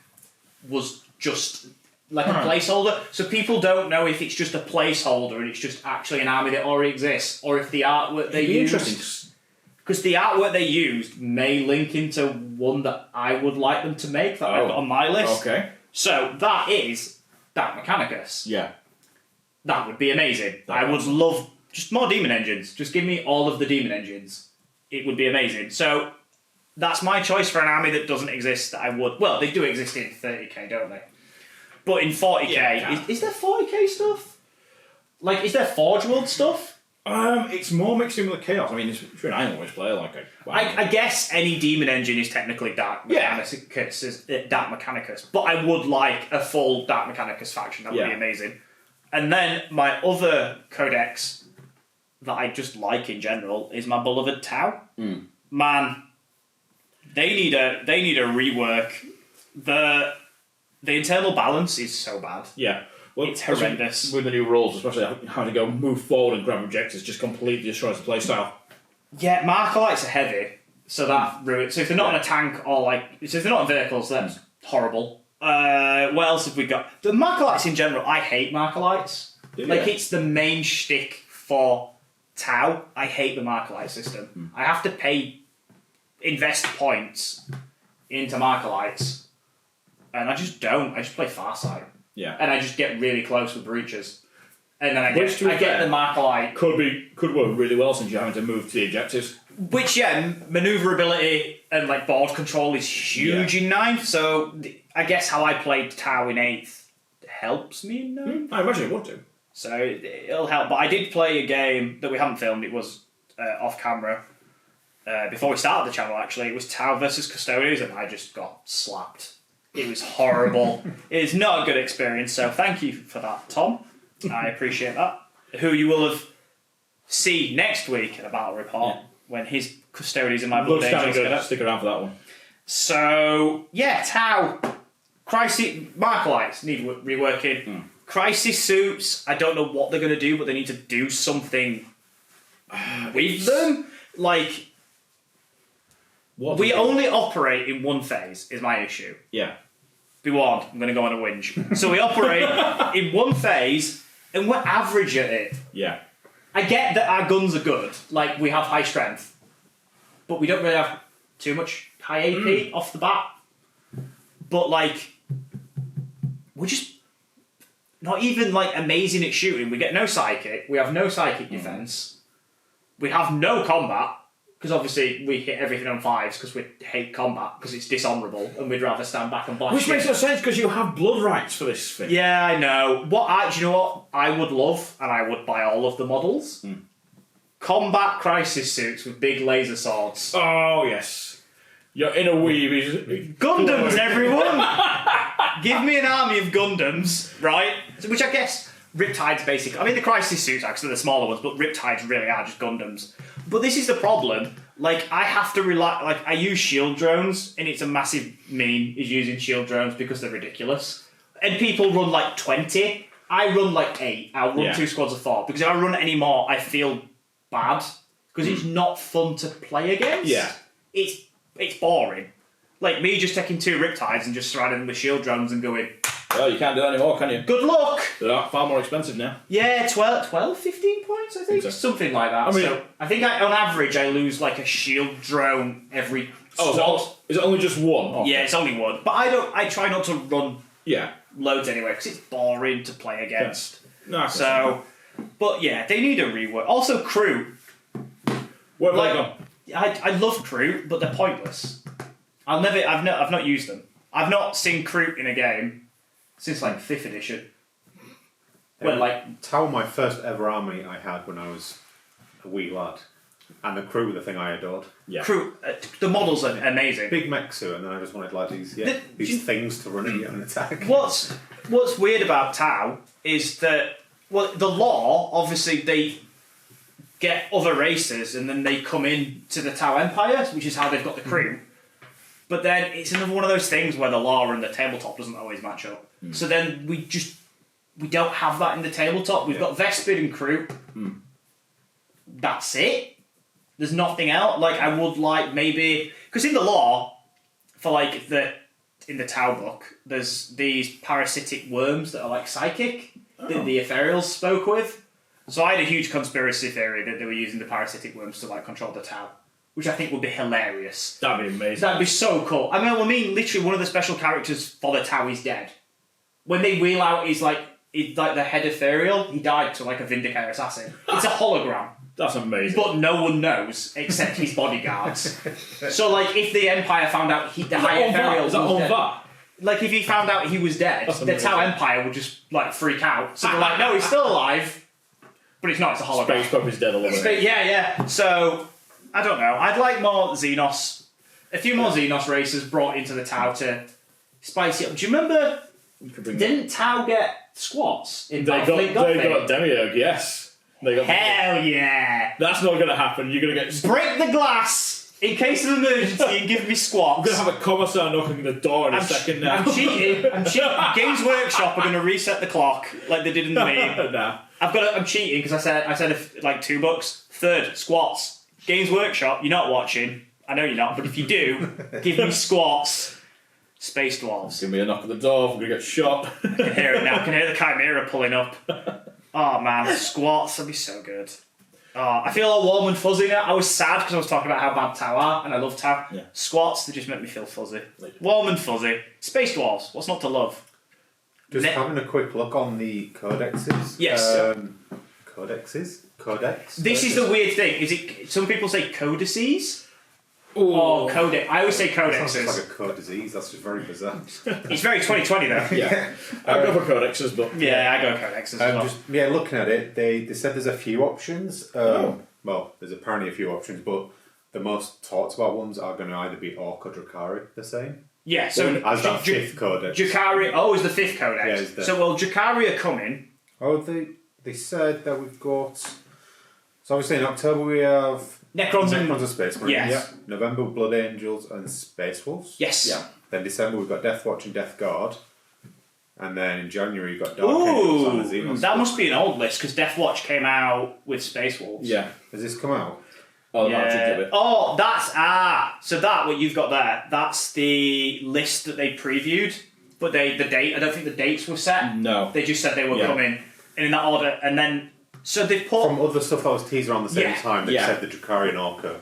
Was just like a placeholder, so people don't know if it's just a placeholder and it's just actually an army that already exists, or if the artwork they Interesting. used. Because the artwork they used may link into one that I would like them to make that I've got on my list. Okay. So that is Dark Mechanicus. Yeah. That would be amazing. I would love just more demon engines. Just give me all of the demon engines. It would be amazing. So that's my choice for an army that doesn't exist that I would... Well, they do exist in 30k, don't they? But in 40k... Yeah, is there 40k stuff? Like, is there Forge World stuff? It's more mixed in with the Chaos. I mean, if you're an Iron Witch player, like I guess any demon engine is technically Dark Mechanicus, but I would like a full Dark Mechanicus faction. That would be amazing. And then my other codex that I just like in general is my beloved Tau. Man, they need a rework. The internal balance is so bad. Yeah. Well, It's horrendous. With the new rules, especially how to go move forward and grab objectives, just completely destroys the playstyle. Yeah, Markalites are heavy, so that ruins. So if they're not on a tank or if they're not on vehicles, that's horrible. What else have we got? The Markalites in general, I hate Markalites. It's the main shtick for Tau. I hate the Markalite system. I have to invest points into Markalites, and I just don't. I just play Farsight. Yeah. And I just get really close with breaches. And then I get the Markalite. Could work really well since you're having to move to the objectives. Which, manoeuvrability and like board control is huge in 9th. So I guess how I played Tau in 8th helps me in 9th. I imagine it would do. So it'll help. But I did play a game that we haven't filmed. It was off camera before we started the channel, actually. It was Tau versus Custodians, and I just got slapped. It was horrible. It is not a good experience. So thank you for that, Tom. I appreciate that. Who you will have seen next week in a battle report when his Custodians and my Blood Angels get up. Stick around for that one. So, Tau. Crisis Markalites need reworking. Crisis suits, I don't know what they're going to do, but they need to do something with them. Like, we only operate in one phase, is my issue. Yeah. Be warned, I'm going to go on a whinge. So we operate in one phase, and we're average at it. Yeah. I get that our guns are good, like we have high strength, but we don't really have too much high AP off the bat. But like, we're just not even like amazing at shooting. We get no psychic, we have no psychic defense, we have no combat, because obviously we hit everything on 5s because we hate combat because it's dishonourable and we'd rather stand back and blast. Which makes no sense because you have blood rights for this thing. Yeah, I know. Do you know what I would love, and I would buy all of the models? Combat crisis suits with big laser swords. Oh, yes. Your inner weave is... Gundams, everyone! Give me an army of Gundams, right? Which I guess Riptide's basic. I mean, the crisis suits are actually the smaller ones, but Riptides really are just Gundams. But this is the problem. Like, I have to rely... Like, I use shield drones, and it's a massive meme is using shield drones because they're ridiculous. And people run, like, 20. I run, like, 8. I'll run 2 squads of 4. Because if I run any more, I feel bad. Because it's not fun to play against. Yeah. It's boring. Like, me just taking 2 Riptides and just surrounding them with shield drones and going... Well, you can't do that anymore, can you? Good luck! They're far more expensive now. Yeah, 12, 15 points, I think. Something like that. I mean, so I think on average I lose like a shield drone every squad. Is it only just one? Oh. Yeah, it's only one. But I try not to run loads anyway, because it's boring to play against. No, but yeah, they need a rework. Also, crew. Where have they gone? I love crew, but they're pointless. I've not used them. I've not seen crew in a game since like 5th edition. When like Tau, my first ever army I had when I was a wee lad, and the crew were the thing I adored. Yeah. Crew, the models are amazing. Big mech suit, and then I just wanted like these things to run at you and attack. What's weird about Tau is that the law obviously they get other races and then they come in to the Tau Empire, which is how they've got the crew. But then it's another one of those things where the law and the tabletop doesn't always match up. So then we don't have that in the tabletop. We've got Vespid and crew. That's it. There's nothing else. Like, I would like maybe... Because in the law, for like in the Tau book, there's these parasitic worms that are like psychic that the Ethereals spoke with. So I had a huge conspiracy theory that they were using the parasitic worms to like control the Tau, which I think would be hilarious. That'd be amazing. That'd be so cool. I mean, literally one of the special characters for the Tau is dead. When they wheel out, he's like the head ethereal. He died to like a Vindicator assassin. It's a hologram. That's amazing. But no one knows except his bodyguards. So like, if the Empire found out the High Ethereal was dead, like if he found out he was dead, the Tau Empire would just like freak out. So they're like, no, he's still alive, but it's not. It's a hologram. Space Pop is dead a little bit. Yeah. So I don't know. I'd like more Xenos. A few more Xenos races brought into the Tau to spice it up. Do you remember? Didn't Tau get squats in Battlefleet Gothic? They got Demiurge, yes. Hell yeah! That's not going to happen. You're going to get... Break the glass in case of emergency and give me squats. I'm going to have a commissar knocking at the door in a second now. I'm cheating. Games Workshop are going to reset the clock like they did in the meme. Nah. I'm cheating because I said like $2. Third, squats. Games Workshop, you're not watching. I know you're not, but if you do, give me squats. Space Dwarves. Give me a knock at the door, I'm going to get shot. I can hear it now. I can hear the Chimera pulling up. Oh man, squats, that'd be so good. I feel all warm and fuzzy now. I was sad because I was talking about how bad Tau are, and I love Tau. Yeah. Squats, they just make me feel fuzzy. Warm and fuzzy. Space Dwarves, what's not to love? Just having a quick look on the codexes. Yes. Codex? This is the weird thing. Is it? Some people say codices. Ooh. Or codex. I always say codexes. Sounds like a code disease. That's just very bizarre. It's very 2020 though. Yeah. I go for codexes, but... Yeah, I go codexes as well. Looking at it, they said there's a few options. Well, there's apparently a few options, but the most talked about ones are going to either be Orc or Drakari, the same. Yeah, so... As that fifth codex. Drakari... is the fifth codex. Yeah, so, Drakari are coming. Oh, they said that we've got... So obviously in October we have... Necrons and Space Marines. Yes. Yeah. November, Blood Angels and Space Wolves. Yes. Yeah. Then December we've got Death Watch and Death Guard. And then in January you've got Dark Angels and the Xenos. That must be an old list because Death Watch came out with Space Wolves. Yeah. Has this come out? Oh, yeah. Oh, so that what you've got there, that's the list that they previewed, but I don't think the dates were set. No. They just said they were coming in that order, and then so they've put from other stuff that was teased around the same time. They Yeah. said the Drakari and Orc are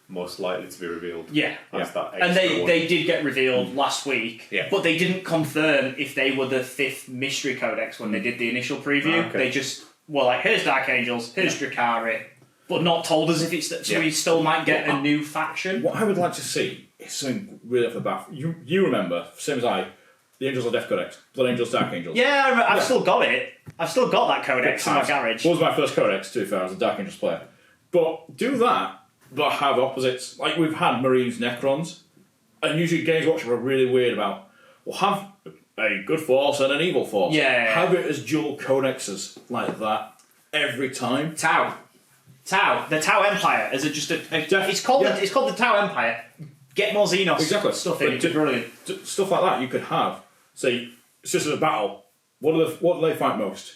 most likely to be revealed. Yeah. As that And extra one. they did get revealed last week, Yeah. but they didn't confirm if they were the fifth mystery codex when they did the initial preview. Okay. They just were like, here's Dark Angels, here's Drakari, but not told us if it's that, so we still might get a new faction. What I would like to see is something really off the bat. You remember, same as I, the Angels of Death Codex, Blood Angels, Dark Angels. Yeah, I've still got it. I've still got that codex in my garage. What was my first codex, to be fair, as a Dark Angels player. But do that, but have opposites. Like we've had Marines, Necrons, and usually Games Watcher are really weird about, well, have a good force and an evil force. Yeah. Have it as dual codexes like that every time. Tau, the Tau Empire. Is it just it's called the Tau Empire. Get more Xenos stuff in. It's brilliant. Stuff like that you could have. Say, it's just a battle. What do they fight most?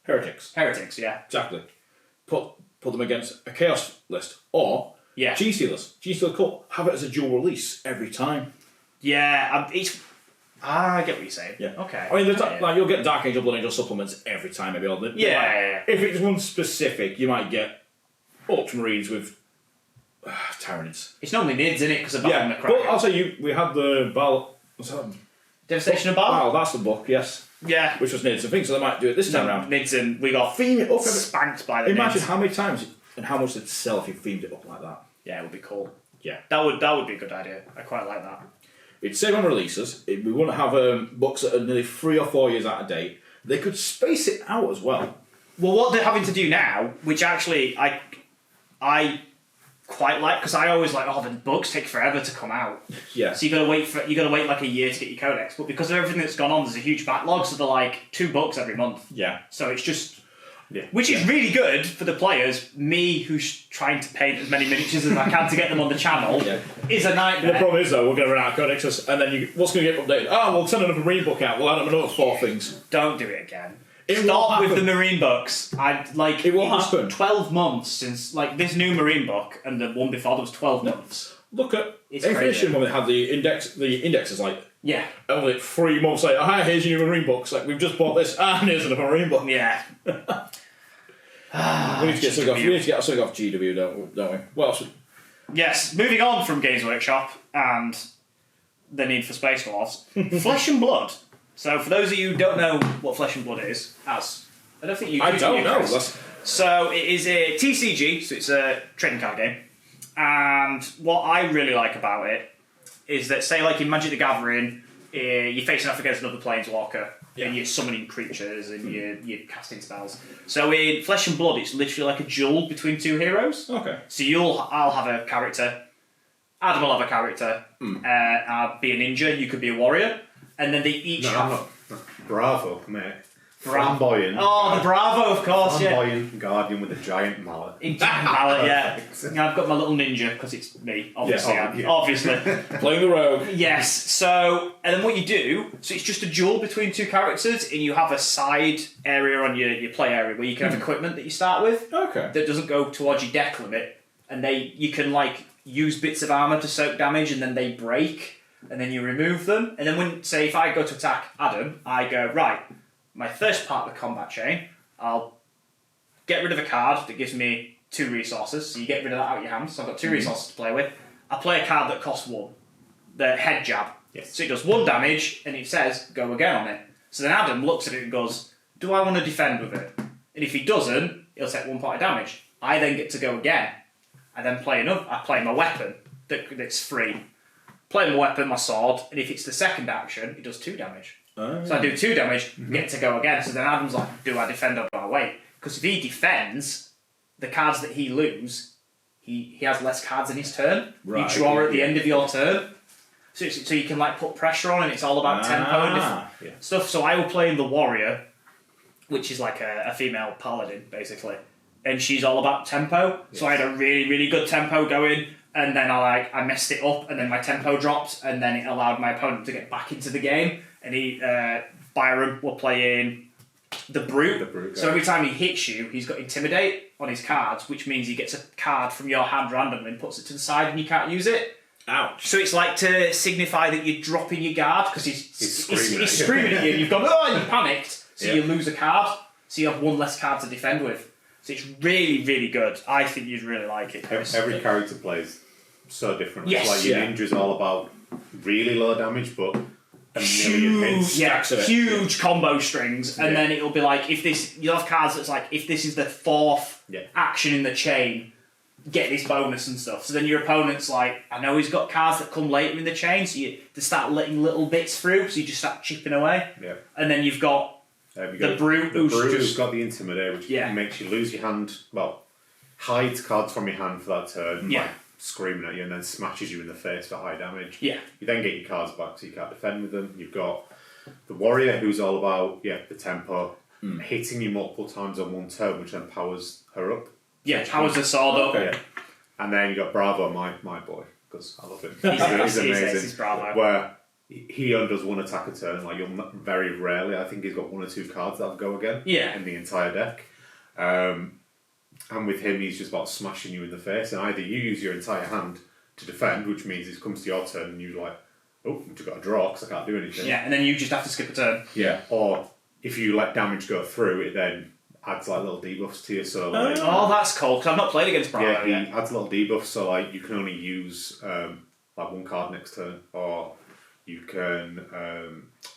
Heretics. Heretics, yeah. Exactly. Put them against a Chaos list. Or G-Stealers. G-Stealer Cult. Have it as a dual release every time. Yeah, I get what you're saying. Yeah. Okay. I mean, like you'll get Dark Angel, Blood Angel supplements every time, maybe. Yeah. If it's one specific, you might get Ultramarines with Tyranids. It's normally Nids, isn't it? Because of Battle Yeah, but I'll say we had the Bal. What's that? Devastation of Baal? Wow, that's the book, yes. Yeah. Which was Nids. I think so they might do it this time around. Nids, and we got Theme it up. spanked by the Imagine Nids. how many times and how much it'd sell if you themed it up like that. Yeah, it would be cool. Yeah. That would be a good idea. I quite like that. It'd save on releases. We wouldn't have books that are nearly 3 or 4 years out of date. They could space it out as well. Well, what they're having to do now, which actually I quite like, because I always like, the books take forever to come out. Yeah. So you got to wait like a year to get your codex. But because of everything that's gone on, there's a huge backlog. So they're like 2 books every month. Yeah. So it's just, which is really good for the players. Me, who's trying to paint as many miniatures as I can to get them on the channel, is a nightmare. The problem is though, we're going to run out of codexes, and then what's going to get updated? Oh, we'll send another Marine book out. We'll add up another 4 things. Don't do it again. It Stop will with the Marine books. It will happen. 12 months since this new Marine book, and the one before there was 12 months. Look at It's Inquisition crazy. when they had the index. The index is like only 3 months later. Hi, here's your new Marine books. Like we've just bought this, and here's another Marine book. Yeah. We need to get something off GW, don't we? What else? Yes. Moving on from Games Workshop and the need for Space Wars, Flesh and Blood. So for those of you who don't know what Flesh and Blood is, I don't think you. I don't know. So it is a TCG, so it's a trading card game. And what I really like about it is that, say, like in Magic the Gathering, you're facing off against another Planeswalker, and you're summoning creatures and you're casting spells. So in Flesh and Blood, it's literally like a duel between 2 heroes. Okay. So I'll have a character, Adam will have a character, I'll be a ninja, you could be a warrior, and then they each have... Bravo, mate. Flamboyant. Oh, the Bravo, of course, Flamboyant Guardian with a giant mallet. Mallet, yeah. I've got my little ninja, because it's me, obviously. Obviously. Playing the rogue. Yes, so, and then what you do, so it's just a duel between 2 characters, and you have a side area on your play area where you can have equipment that you start with. Okay. That doesn't go towards your deck limit, and you can, use bits of armour to soak damage, and then they break, and then you remove them, and then say, if I go to attack Adam, I go, right, my first part of the combat chain, I'll get rid of a card that gives me 2 resources. So you get rid of that out of your hand. So I've got 2 resources to play with. I play a card that costs 1. The head jab. Yes. So it does 1 damage, and it says, go again on it. So then Adam looks at it and goes, do I want to defend with it? And if he doesn't, he'll take 1 point of damage. I then get to go again. I then play I play my weapon that's free. Play my weapon, my sword, and if it's the second action, it does 2 damage. So I do 2 damage, get to go again. So then Adam's like, do I defend or do I wait? Because if he defends, the cards that he loses, he has less cards in his turn. You draw at the end of your turn. So you can like put pressure on, and it's all about tempo and stuff. So I will play the warrior, which is like a female paladin basically, and she's all about tempo. Yes. So I had a really, really good tempo going, and then I messed it up, and then my tempo dropped, and then it allowed my opponent to get back into the game. And Byron were playing the brute. So every time he hits you, he's got intimidate on his cards, which means he gets a card from your hand randomly and puts it to the side, and you can't use it. Ouch. So it's like to signify that you're dropping your guard because he's screaming at you. You've gone, and you panicked, so you lose a card. So you have 1 less card to defend with. So it's really, really good. I think you'd really like it. Every character plays so different. Yes. It's like your ninja's all about really low damage, but huge combo strings, and then it'll be like you'll have cards that's like if this is the 4th action in the chain, get this bonus and stuff. So then your opponent's like, I know he's got cards that come later in the chain, so you start letting little bits through, so you just start chipping away. Yeah. And then you've got the brute who's got the intimidate, which makes you lose your hand. Well, hides cards from your hand for that turn. Yeah. Like, screaming at you and then smashes you in the face for high damage. Yeah. You then get your cards back so you can't defend with them. You've got the warrior who's all about the tempo, hitting you multiple times on 1 turn, which then powers her up. Yeah, powers the sword up. Yeah. And then you got Bravo, my boy, because I love him. He's amazing. He's Bravo. Where he undoes 1 attack a turn. Like you'll very rarely, I think he's got 1 or 2 cards that'll go again. Yeah. In the entire deck. And with him, he's just about smashing you in the face. And either you use your entire hand to defend, which means it comes to your turn and you're like, oh, I've got to draw because I can't do anything. Yeah, and then you just have to skip a turn. Yeah, or if you let damage go through, it then adds like little debuffs to you. So like, that's cool, because I've not played against Bravo yet. He adds little debuffs, so like you can only use like 1 card next turn, or you can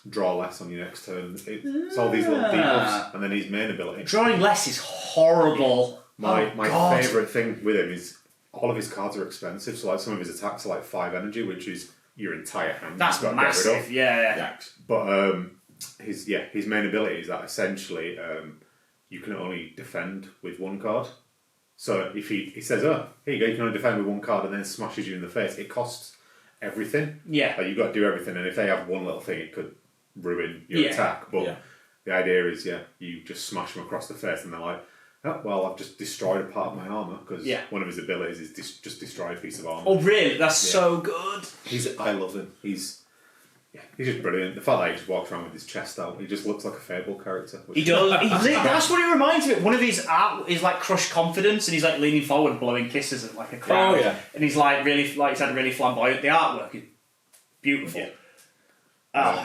draw less on your next turn. It's all these little debuffs, and then his main ability. Drawing less is horrible. My favourite thing with him is all of his cards are expensive. So like some of his attacks are like 5 energy, which is your entire hand. That's massive. Yeah. But his main ability is that essentially you can only defend with 1 card. So if he says, "Oh, here you go, you can only defend with 1 card," and then smashes you in the face, it costs everything. Yeah. Like you've got to do everything, and if they have 1 little thing, it could ruin your attack. But the idea is, you just smash them across the face, and they're like, oh, well, I've just destroyed a part of my armour, because one of his abilities is just destroy a piece of armour. Oh, really? That's so good. I love him. He's just brilliant. The fact that he just walks around with his chest out, he just looks like a Fable character. He does. That's what he reminds me of. One of his art is like crushed confidence, and he's like leaning forward, blowing kisses at like a crowd. And he's like really, like you said, really flamboyant. The artwork is beautiful.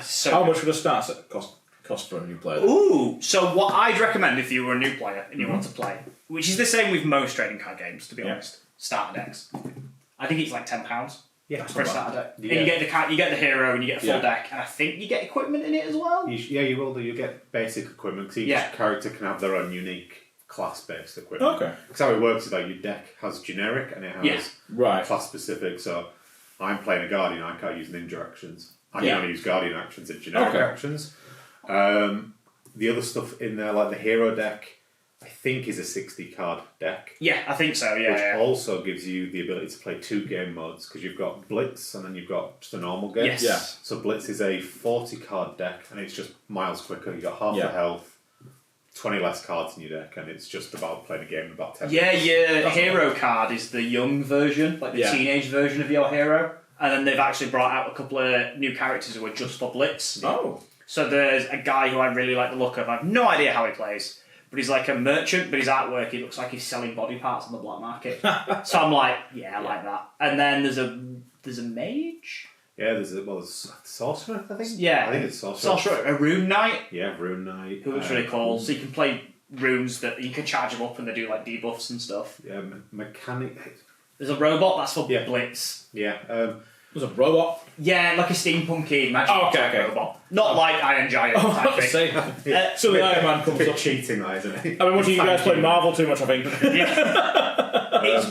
So how much would a start set cost for a new player? Ooh, so what I'd recommend if you were a new player and you want to play, which is the same with most trading card games, to be honest, starter decks. I think it's like £10. Yeah, for a starter deck. And you get the hero and you get a full deck, and I think you get equipment in it as well. You will do. You get basic equipment, because each character can have their own unique class-based equipment. Okay. Because how it works is like your deck has generic and it has class-specific. So I'm playing a Guardian, I can't use ninja actions. I can only use Guardian actions and generic actions. The other stuff in there, like the hero deck, I think is a 60 card deck. Yeah, I think so, Which also gives you the ability to play 2 game modes, because you've got Blitz and then you've got just a normal game. Yes. Yeah. So Blitz is a 40 card deck, and it's just miles quicker. You've got half the health, 20 less cards in your deck, and it's just about playing a game in about 10 minutes. Your hero card is the young version, like the teenage version of your hero. And then they've actually brought out a couple of new characters who are just for Blitz. Oh. So there's a guy who I really like the look of. I have no idea how he plays, but he's like a merchant, but his artwork, he looks like he's selling body parts on the black market. So I'm like, I like that. And then there's a mage? Yeah, there's a sorcerer, I think. Yeah. I think it's sorcerer. A rune knight? Yeah, rune knight. Who looks really cool. So you can play runes that you can charge them up and they do like debuffs and stuff. Yeah, mechanic. There's a robot that's for Yeah. Blitz. Yeah. There's a robot. Yeah, like a steampunky magic okay. robot. Not like Iron Giant type thing. So the Iron Man comes bit up. cheating, that isn't it? I mean, what you guys play Marvel too much, I think.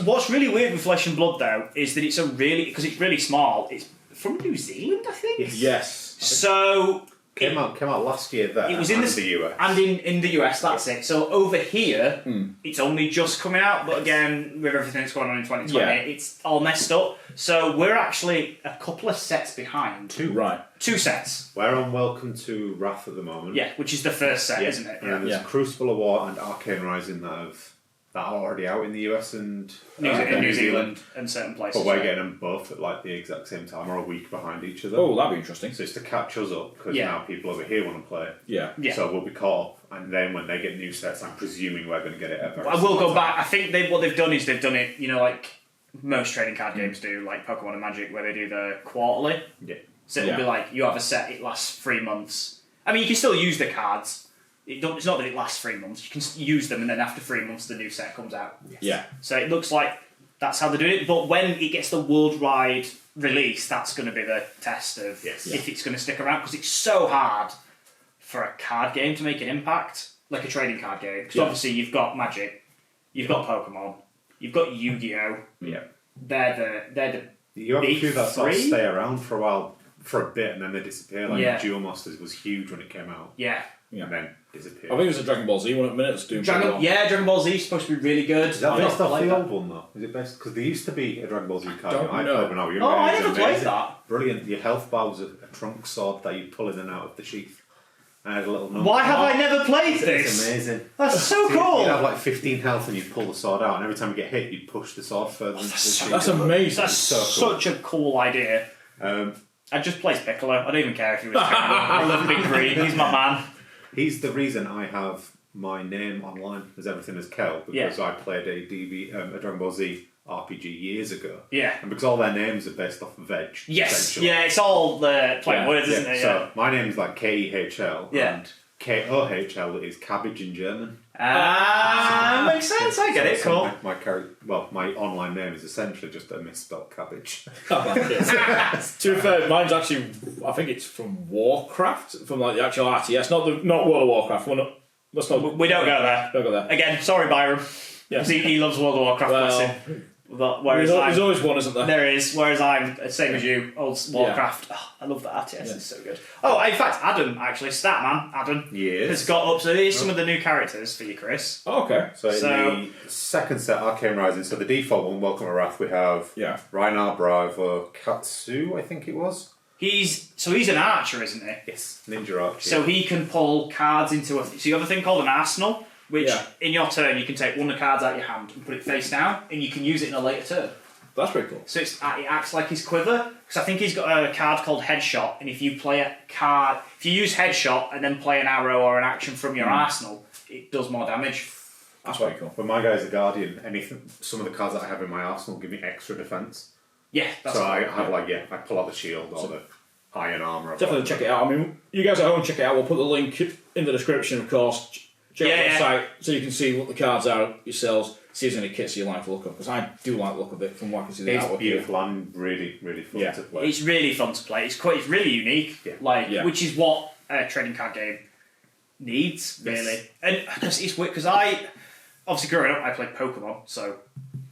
What's really weird with Flesh and Blood though is that it's because it's really small. It's from New Zealand, I think. Yes. So came out last year there. It was in the US. and in the US. That's it. So over here, it's only just coming out. But again, with everything that's going on in 2020, it's all messed up. So we're actually a couple of sets behind. Two sets. We're on Welcome to Wrath at the moment. Yeah, which is the first set, isn't it? And there's Crucible of War and Arcane Rising that are already out in the US and New Zealand and certain places. But we're getting them both at like the exact same time or a week behind each other. Oh, that'd be interesting. So it's to catch us up because now people over here want to play. Yeah. So we'll be caught up, and then when they get new sets, I'm presuming we're going to get it ever. I will go back. I think what they've done is they've done it, like most trading card games do, like Pokemon and Magic, where they do the quarterly. Yeah. So it'll be like, you have a set, it lasts 3 months. I mean, you can still use the cards. It's not that it lasts 3 months. You can use them, and then after 3 months, the new set comes out. Yes. Yeah. So it looks like that's how they're doing it. But when it gets the worldwide release, that's going to be the test of if it's going to stick around. Because it's so hard for a card game to make an impact, like a trading card game. Because obviously you've got Magic, you've got Pokemon, you've got Yu-Gi-Oh! Yeah. They're the You have a big few that sort of three? stay around for a while, for a bit, and then they disappear. Like Duel Masters was huge when it came out. Yeah. And then disappeared. I think it was a Dragon Ball Z one at the minute. It's doing pretty well. Dragon Ball Z is supposed to be really good. Is that I based don't off like the that. old one though? Is it based? Because there used to be a Dragon Ball Z card. Don't I know. played when I was younger. Oh, I It was never played amazing. that. Brilliant. Your health bar was a trunk sword that you pull in and out of the sheath. And I had a little number. Why have I never played It's this? amazing. That's so cool. You'd have like 15 health and you'd pull the sword out, and every time you get hit, you'd push the sword further into the sheath. That's amazing. That's so cool. such a cool idea. I'd just play Piccolo. I don't even care if he was terrible. I love Big Green. He's my man. He's the reason I have my name online as everything as Kel, because I played a Dragon Ball Z RPG years ago. Yeah. And because all their names are based off of veg. Yes. essentially. Yeah, it's all the plain words, isn't it? So my name's like Kehl, and Kohl is cabbage in German. Makes sense. I get it. Cool. My online name is essentially just a misspelled cabbage. To be fair, mine's actually, I think it's from Warcraft, from like the actual RTS, not World of Warcraft. We don't go there. Don't go there. Again, sorry, Byron. Yeah. 'Cause he loves World of Warcraft. bless him. But whereas There's always one, isn't there? There is. Whereas I'm same as you, old Warcraft. Oh, I love that RTS. It's so good. Oh, in fact, Adam actually, Statman Adam, has got up. So here's some of the new characters for you, Chris. Oh, okay. So in the second set, Arcane Rising. So the default one, Welcome to Wrath, we have Reinhard Bravo Katsu, I think it was. He's an archer, isn't he? Yes, ninja archer. So he can pull cards into so you have a thing called an arsenal, which in your turn you can take one of the cards out of your hand and put it face down, and you can use it in a later turn. That's pretty cool. So it acts like his quiver, because I think he's got a card called Headshot, and if you use Headshot and then play an arrow or an action from your arsenal, it does more damage. That's pretty cool. When my guy's a guardian, some of the cards that I have in my arsenal give me extra defense. Yeah, that's so I have I pull out the shield or the iron armor. Definitely check it out. I mean, you guys at home check it out. We'll put the link in the description, of course. Check out the website so you can see what the cards are yourselves. See if there's any kits you like to look up, because I do like the look of it from what I can see. The It's beautiful and really, really fun to play. It's really fun to play. It's really unique. Which is what a trading card game needs, really. And it's weird because I obviously growing up I played Pokemon, so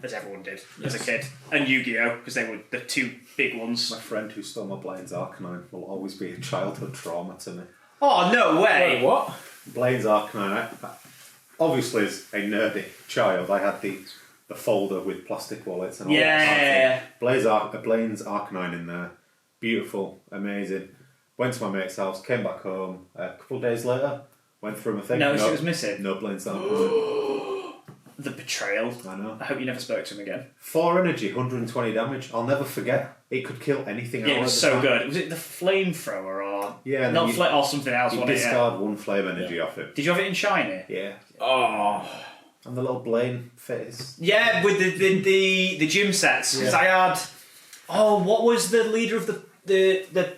as everyone did as a kid, and Yu-Gi-Oh, because they were the two big ones. My friend who stole my Blaine's Arcanine will always be a childhood trauma to me. Oh no way! Wait, what? Blaine's Arcanine. Obviously, as a nerdy child, I had the folder with plastic wallets and all that. Blaine's Arcanine in there, beautiful, amazing. Went to my mate's house, came back home. A couple of days later, went through my thing. No, it was missing. No Blaine's Arcanine. The betrayal. I know. I hope you never spoke to him again. 4 energy, 120 damage. I'll never forget. It could kill anything. Yeah, it was so good. Was it the flamethrower or or something else? You discard 1 flame energy off it. Did you have it in shiny? Yeah. Oh. And the little Blaine face. Yeah, with the gym sets. Because I had. Oh, what was the leader of the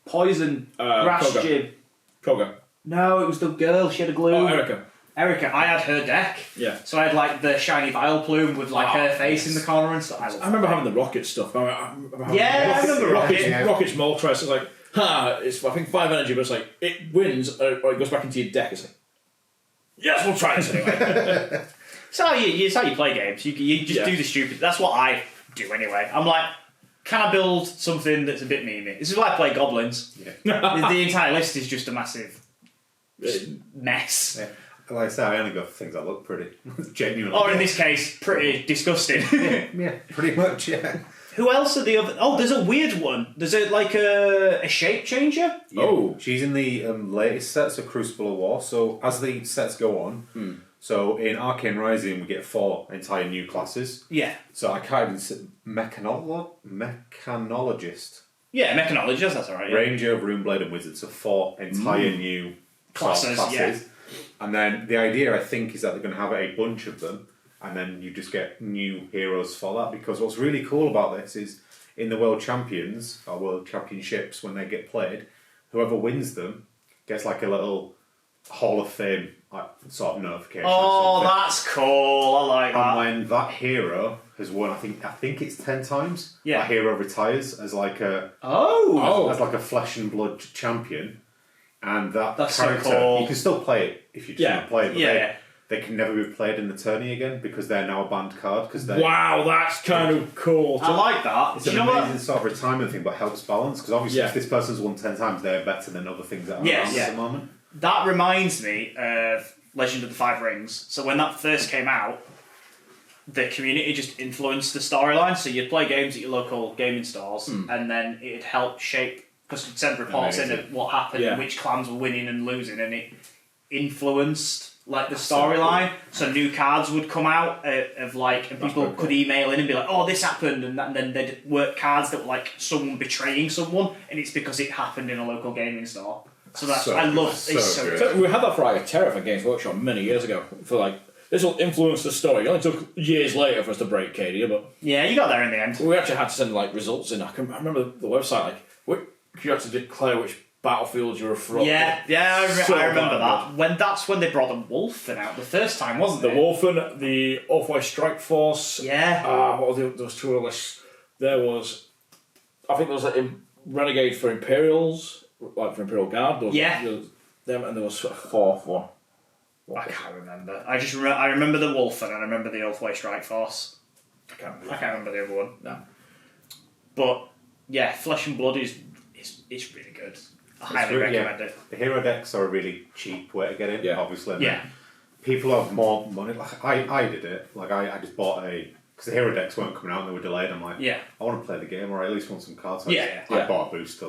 poison grass Koga. gym? Koga. No, it was the girl. She had a glue. Oh, Erica. Erica, I had her deck. Yeah. So I had like the shiny Vile Plume with like her face in the corner and stuff. I remember having the Rocket stuff. I remember I remember Rocket. Rocket's Moltres. It's like, it's I think 5 energy, but it's like it wins or it goes back into your deck. It's like, yes, we'll try this anyway. It's how you play games. You just do the stupid. That's what I do anyway. I'm like, can I build something that's a bit memey? This is why I play goblins. Yeah. the entire list is just a massive mess. Yeah. Like I say, I only go for things that look pretty. Genuinely. Or in this case, pretty disgusting. Yeah, pretty much, yeah. Who else are the other... Oh, there's a weird one. There's a shape changer. Yeah. Oh. She's in the latest sets of Crucible of War, so as the sets go on... So in Arcane Rising, we get 4 entire new classes. Yeah. So I can't even say... Mechanologist. Yeah, Mechanologist, that's alright. Yeah. Ranger, Runeblade and Wizard, so 4 entire new classes. Yeah. And then the idea, I think, is that they're going to have a bunch of them, and then you just get new heroes for that. Because what's really cool about this is, in the World Champions, or World Championships, when they get played, whoever wins them gets like a little Hall of Fame sort of notification. Oh, that's cool. I like that. And when that hero has won, I think it's 10 times. Yeah. That hero retires as like a as like a flesh and blood champion. And that's character, so cool. You can still play it if you just want to play it, but they can never be played in the tourney again because they're now a banned card. Wow, that's kind of cool. I like that. It's an amazing sort of retirement thing, but helps balance because obviously if this person's won 10 times, they're better than other things that are around at the moment. That reminds me of Legend of the Five Rings. So when that first came out, the community just influenced the storyline. So you'd play games at your local gaming stores, and then it'd help shape... Because you'd send reports in of what happened and which clans were winning and losing, and it influenced like the storyline. So new cards would come out of like, and people could email in and be like, "Oh, this happened," and then they'd work cards that were like someone betraying someone, and it's because it happened in a local gaming store. So that's I love. It's so good. So we had that for like a Terra for Games Workshop many years ago. For like, this will influence the story. It only took years later for us to break Cadia, but yeah, you got there in the end. We actually had to send like results in. I remember the website you had to declare which battlefields you were from. Yeah, I remember that. That's when they brought the Wolfen out the first time, wasn't it? The Wolfen, the Oathway Strike Force. Yeah. What were those two other lists? There was, I think there was a Renegade for Imperials, like for Imperial Guard. Them, and there was a fourth one. I can't remember. I remember the Wolfen and I remember the Oathway Strike Force. I can't remember the other one. No. But yeah, Flesh and Blood is really good. I highly recommend it. The hero decks are a really cheap way to get in, obviously. Yeah. People have more money. Like I did it. Like I just bought because the hero decks weren't coming out and they were delayed. I'm like, I want to play the game, or I at least want some cards. So I bought a booster,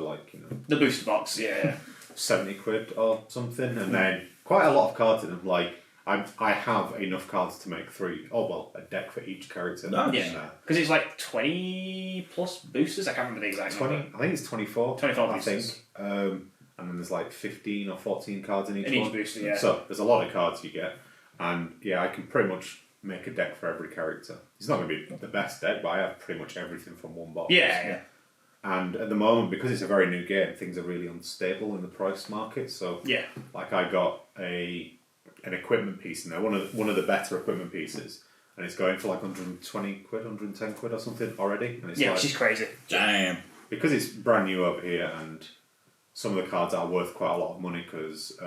the booster box. Yeah. £70 or something, and then quite a lot of cards in them. Like I have enough cards to make a deck for each character. Yeah, because it's like 20 plus boosters. I can't remember the exact 20. number. I think it's 24. 24 I boosters. think. And then there's like 15 or 14 cards in each one. In each booster, yeah. So there's a lot of cards you get, and I can pretty much make a deck for every character. It's not going to be the best deck, but I have pretty much everything from one box. Yeah. And at the moment, because it's a very new game, things are really unstable in the price market. So like I got an equipment piece in there, one of the better equipment pieces, and it's going for like 120 quid, 110 quid or something already. And it's which is crazy. Damn. Because it's brand new over here, and some of the cards are worth quite a lot of money because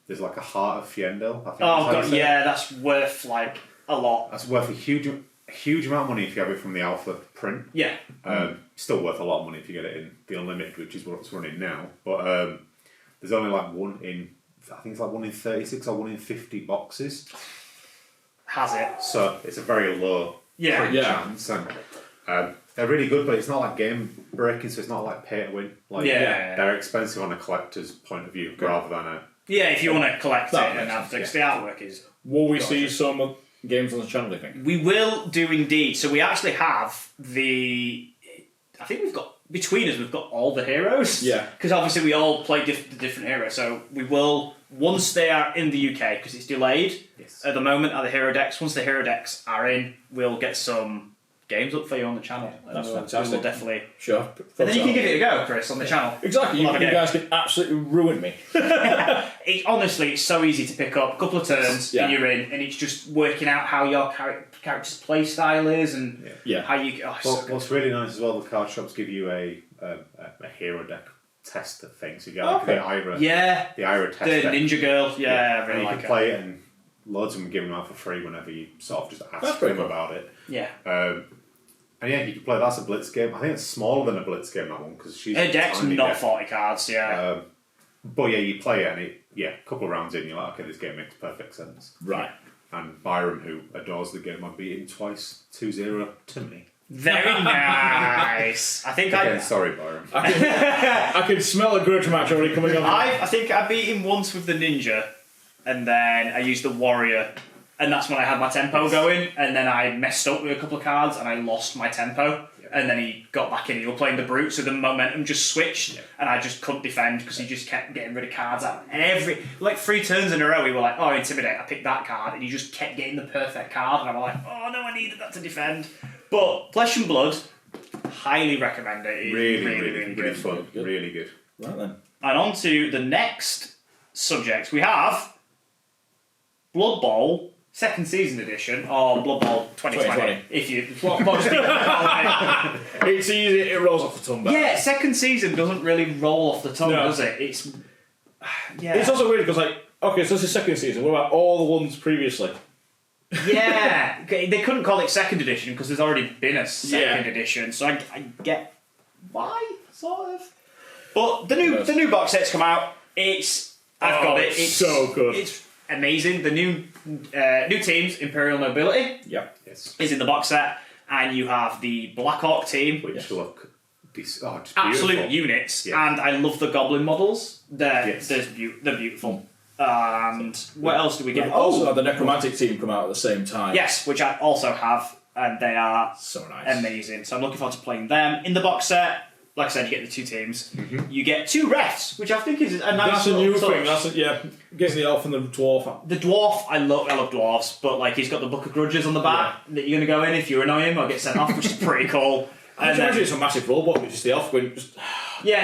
there's like a Heart of Fiendel. I think that's worth like a lot. That's worth a huge amount of money if you have it from the alpha print. Yeah. Still worth a lot of money if you get it in the Unlimited, which is what's running now. But there's only like one in 36 or 1 in 50 boxes. Has it? So it's a very low chance. And they're really good, but it's not like game breaking, so it's not like pay to win. Like they're expensive on a collector's point of view rather than a... Yeah, if you want to collect it and have the artwork is... Will we see some games on the channel, do you think? We will do indeed. So we actually have I think we've got... Between us, we've got all the heroes. Yeah. Because obviously we all play the different heroes. So we will, once they are in the UK, because it's delayed at the moment, are the hero decks. Once the hero decks are in, we'll get some games up for you on the channel. That's we'll, fantastic. We'll definitely. Sure. And then you can give it a go, Chris, on the channel. Exactly. You guys can absolutely ruin me. Honestly, it's so easy to pick up. A couple of turns and you're in, and it's just working out how your character's play style is and how you. What's really nice as well, the card shops give you a hero deck tester thing. So you get the Ira, the Ira test, the deck. Ninja Girl, I really and like you can play it, and loads of them give them out for free whenever you sort of just ask them about it. Yeah. And you can play that's a blitz game. I think it's smaller than a blitz game, that one, because she's her deck's not 40 cards. But you play it, and a couple of rounds in, you're like, okay, this game makes perfect sense. Right. And Byron, who adores the game, I beat him twice, 2-0 to me. Very nice. I think sorry, Byron. I can smell a grudge match already coming up. I think I beat him once with the ninja, and then I used the warrior, and that's when I had my tempo going, and then I messed up with a couple of cards, and I lost my tempo, and then he got back in, he was playing the brute, so the momentum just switched, and I just couldn't defend, because he just kept getting rid of cards out. 3 turns in a row, we were like, oh, intimidate, I picked that card, and he just kept getting the perfect card, and I was like, oh no, I needed that to defend. But Flesh and Blood, highly recommend it. It's really good. Fun. Really good. Right then. And on to the next subject. We have Blood Bowl 2nd Season Edition, or Blood Bowl 2020. If you... It's easy, it rolls off the tongue. Yeah, 2nd Season doesn't really roll off the tongue, does it? It's... It's also weird because, okay, so this is 2nd Season. What about all the ones previously? Yeah, they couldn't call it 2nd edition because there's already been a 2nd edition, so I get why, sort of. But the new box set's come out. I've got it. It's so good. It's amazing. The new teams, Imperial Nobility, is in the box set, and you have the Black Hawk team, which look just absolute units, and I love the Goblin models. They're beautiful. And what else do we get? Also, the Necromantic team come out at the same time. Yes, which I also have, and they are so nice, amazing. So I'm looking forward to playing them in the box set. Like I said, you get the 2 teams. Mm-hmm. You get 2 refs, which I think is a nice. That's a new thing. Getting the elf and the dwarf. The dwarf, I love dwarves, but he's got the Book of Grudges on the back that you're going to go in if you annoy him or get sent off, which is pretty cool. I imagine it's a massive robot with just the elf going.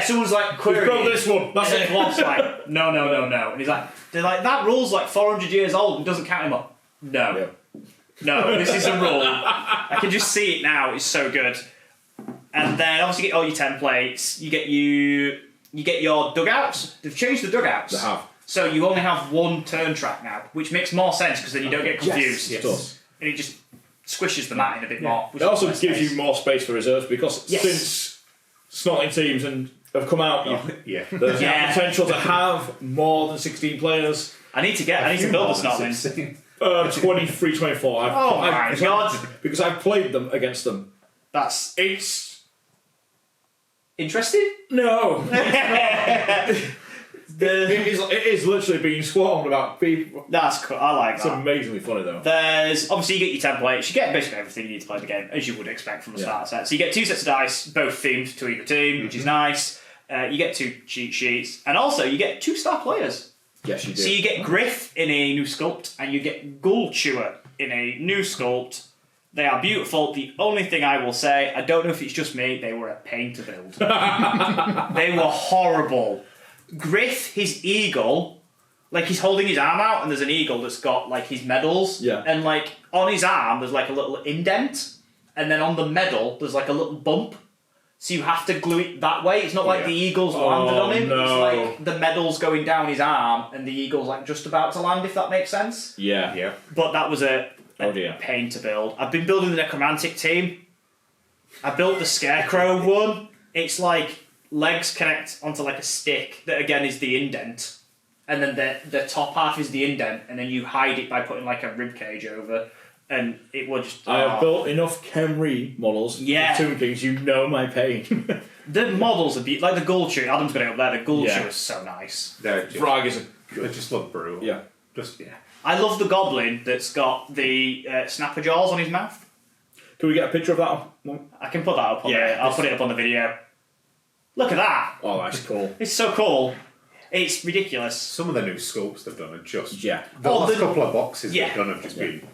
Someone's like, query this one. That's it. Dwarf's like, no. And he's like, that rule's like 400 years old and doesn't count him up. No, this is a rule. I can just see it now. It's so good. And then obviously you get all your templates. You get your dugouts. They've changed the dugouts. They have. So you only have 1 turn track now, which makes more sense because then you don't get confused. Yes. And it just squishes the mat in a bit more. It also gives you more space for reserves because since snotting teams have come out, there's the potential to have more than 16 players. I need to build a snotlings. 23, 24. Oh my god! Because I've played them against them. It's interesting. No. It is literally being swarmed about people. That's cool. I like that. It's amazingly funny though. There's obviously you get your templates. You get basically everything you need to play the game, as you would expect from a starter set. So you get 2 sets of dice, both themed to either team, which is nice. You get 2 cheat sheets, and also you get 2 star players. Yes, you do. So you get Griff in a new sculpt, and you get Ghoul Chewer in a new sculpt. They are beautiful. The only thing I will say, I don't know if it's just me, they were a pain to build. They were horrible. Griff, his eagle, he's holding his arm out and there's an eagle that's got his medals. Yeah. And on his arm there's a little indent, and then on the medal there's a little bump. So you have to glue it that way. It's not like the eagle's landed on him. No. It's the medal's going down his arm and the eagle's just about to land, if that makes sense. Yeah. But that was a pain to build. I've been building the Necromantic team. I built the Scarecrow one. It's legs connect onto a stick that again is the indent, and then the top half is the indent, and then you hide it by putting a rib cage over, and it will just. I have built enough Khemri models. For Tomb Kings, you know my pain. The models are beautiful. The Ghoul Chewer. Adam's got it up there. The Ghoul Chewer is so nice. Frag is they just look brutal. Yeah. I love the Goblin that's got the snapper jaws on his mouth. Can we get a picture of that one? I can put that up. I'll put it up on the video. Look at that! Oh, that's cool. It's so cool. It's ridiculous. Some of the new sculpts they've done are just... Yeah. The last couple of boxes they've done have just been...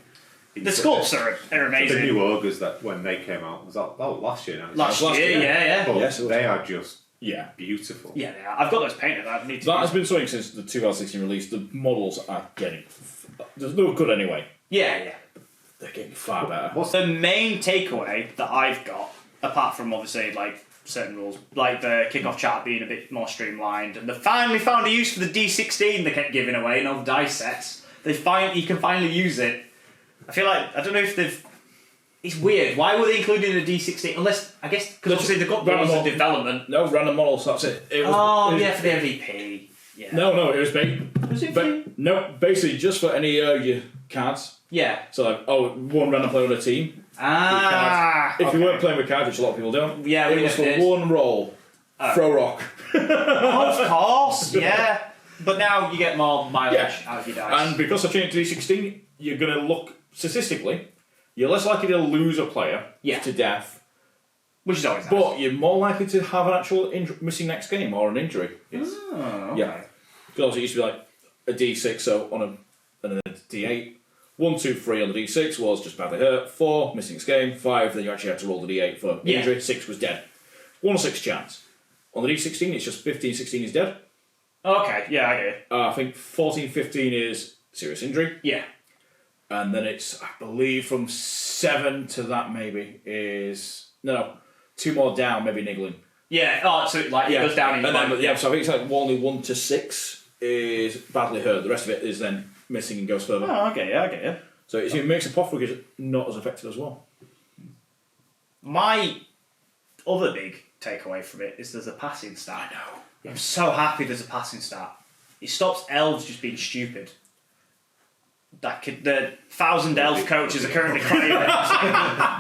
The sculpts are amazing. The new ogres that when they came out was that was last year now. Last year, yeah. But Yes, they are just Yeah. beautiful. Yeah, they are. I've got those painted. I need to. That has been something since the 2016 release. The models are getting. They look good anyway. Yeah. They're getting far better. What's the main takeaway that I've got, apart from obviously like certain rules, like the kickoff chart being a bit more streamlined, and they finally found a use for the D16 they kept giving away in all the dice sets. You can finally use it. I feel like I don't know if they've. It's weird. Why were they including a D16? Unless I guess because obviously they've got rules of development. No random models. That's it. For the MVP. Yeah. No, it was big. Was it? No, basically just for any your cards. Yeah. So like, one random player on a team. If you weren't playing with cards, which a lot of people don't. Yeah, it was for one roll. Throw rock. Of course, yeah. But now you get more mileage out of your dice. And because I changed to D16, you're going to look statistically. You're less likely to lose a player to death. Which is always nice. But you're more likely to have an actual missing next game or an injury. Okay. Yeah. Because it used to be like a D6, so on a D8. 1, 2, 3 on the D6 was just badly hurt. 4, missing next game. 5, then you actually had to roll the D8 for injury. 6 was dead. 1 or 6 chance. On the D16, it's just 15, 16 is dead. Okay, yeah, I get it. I think 14, 15 is serious injury. Yeah. And then it's, I believe, from 7 to that maybe is... No, 2 more down, maybe niggling. Yeah, so it goes down in... So I think it's like only 1 to 6 is badly hurt. The rest of it is then missing and goes further. Oh, okay, yeah, I get it. So it makes a Apothecary not as effective as well. My other big takeaway from it is there's a passing stat. I know. I'm so happy there's a passing stat. It stops elves just being stupid. The 1,000 elf coaches are currently crying.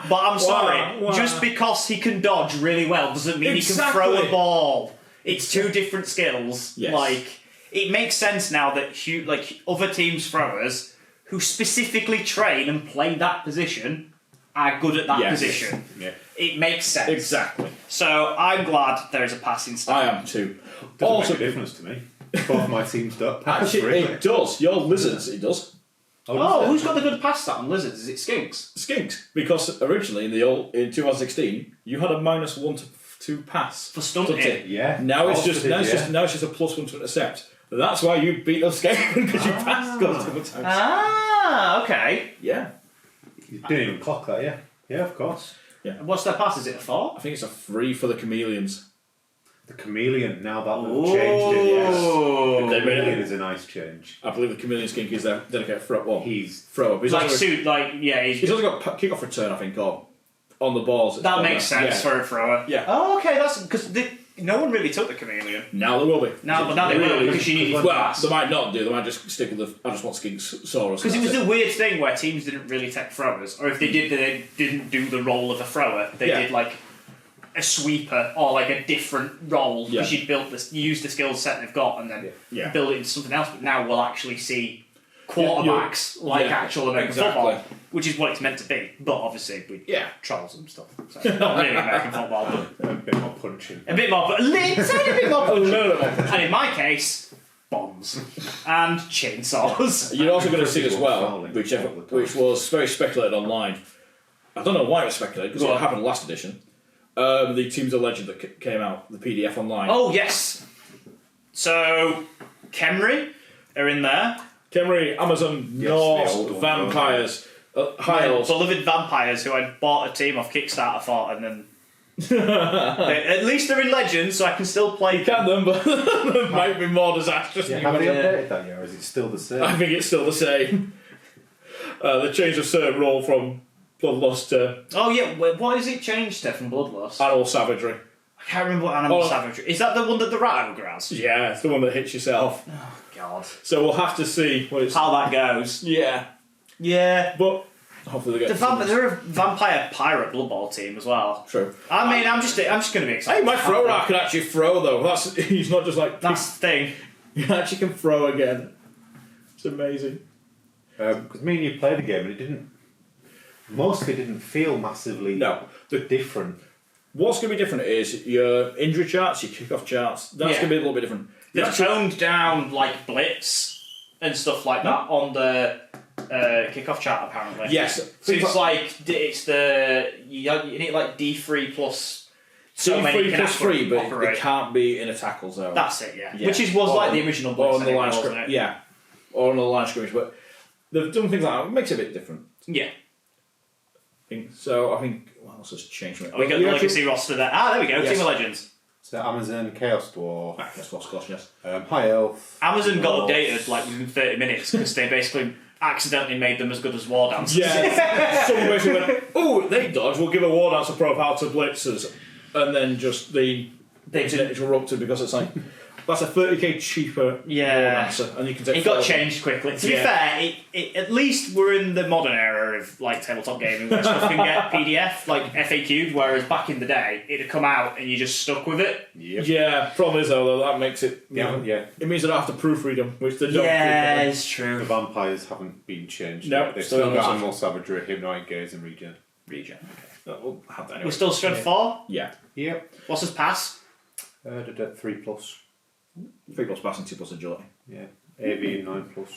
But I'm sorry, just because he can dodge really well doesn't mean he can throw a ball. It's 2 different skills. Yes. It makes sense now that other teams' throwers who specifically train and play that position are good at that position. Yeah. It makes sense. Exactly. So I'm glad there is a passing stat. I am too. Doesn't make a difference to me. Both my teams don't pass. Actually, it does. Your lizards, it does. Who's got the good pass stat on lizards? Is it skinks? Skinks. Because originally in 2016, you had a -1 to pass For stunting. Yeah. Now it's just a +1 to intercept. That's why you beat us game because you passed a couple of times. Okay. Yeah. You didn't even clock that, yeah. Yeah, of course. Yeah. What's their pass? Is it a 4? I think it's a 3 for the chameleons. The chameleon, now that they've changed it, yes. The chameleon is a nice change. I believe the chameleon skink is their dedicated throw. He's thrower. He's he's also got kick off return, I think, or on the balls. That makes sense for a thrower. Yeah. Oh, okay. That's because no one really took the chameleon. Now there will be. Now they will because you need one pass. They might not do. They might just stick with the. I just want skinks Saurus. Because it was a weird thing where teams didn't really take throwers, or if they did, they didn't do the role of a thrower. They did like a sweeper or like a different role because you use the skill set they've got and then build it into something else. But now we'll actually see quarterbacks actual American football, which is what it's meant to be. But obviously with trolls and stuff, so not really American football, but a bit more punching, a bit more, but a bit more punching. And in my case, bombs and chainsaws. You're also going to see as well, which was very speculated online. I don't know why it was speculated because it happened last edition. The Teams of Legend that came out, the PDF online. Oh, yes. So, Khemri are in there. Khemri, Amazon, Norse, vampires, High Elves. Beloved vampires who I bought a team off Kickstarter for, and then... at least they're in Legend, so I can still play them. But there might be more disastrous. Have they updated that yet, or is it still the same? I think it's still the same. They changed a certain role from Bloodlust to... Oh yeah, what is it changed to from Bloodlust? Animal Savagery. I can't remember what Animal Savagery... Is that the one that the rat ogre has? Yeah, it's the one that hits yourself. Oh, God. So we'll have to see how that goes. Yeah. Yeah. But hopefully they get... They're a vampire pirate Blood Bowl team as well. True. I mean, I'm just going to be excited. Hey, my throw rat can actually throw, though. He's not just like... That's the thing. He actually can throw again. It's amazing. Because me and you played the game and it didn't... Mostly didn't feel massively different. What's going to be different is your injury charts, your kick-off charts. That's going to be a little bit different. They've toned down like blitz and stuff like that on the kickoff chat apparently. Yes. So it's you need like D3 plus. So D3 plus 3, but operate. it can't be in a tackle zone. That's it, yeah. Which was like the original or Blitz on the line wasn't scrimmage. it? Yeah, or on the line scrimmage. But they've done things like that. It makes it a bit different. Yeah. So I think what else has changed? We got the legacy roster there. There we go. Yes. Team of Legends. So Amazon, Chaos Dwarf, Yes, of course, yes. High Elf. Amazon got updated like within 30 minutes because they basically accidentally made them as good as War Dancers. Yeah, someone basically went, "Oh, they dodge. We'll give a War Dancer profile to Blitzers," and then just the internet erupted because it's like that's a 30k cheaper War Dancer, and you can take. It got changed quickly. To be fair, at least we're in the modern era of like tabletop gaming where stuff can get PDF like FAQ'd, whereas back in the day it'd come out and you just stuck with it. Yep. Yeah, problem is though that makes it. Yeah. It means I don't have to proofread them, which they don't. Yeah, it's true. The vampires haven't been changed. No, They've still still got not. Animal Savagery, Hypnotic Gaze, and Regen. Regen. Okay. We'll have that anyway. We're still strength 4. Yeah. Yep. What's his pass? 3 plus. 3 plus passing, 2 plus agility. Yeah. AV 9 plus.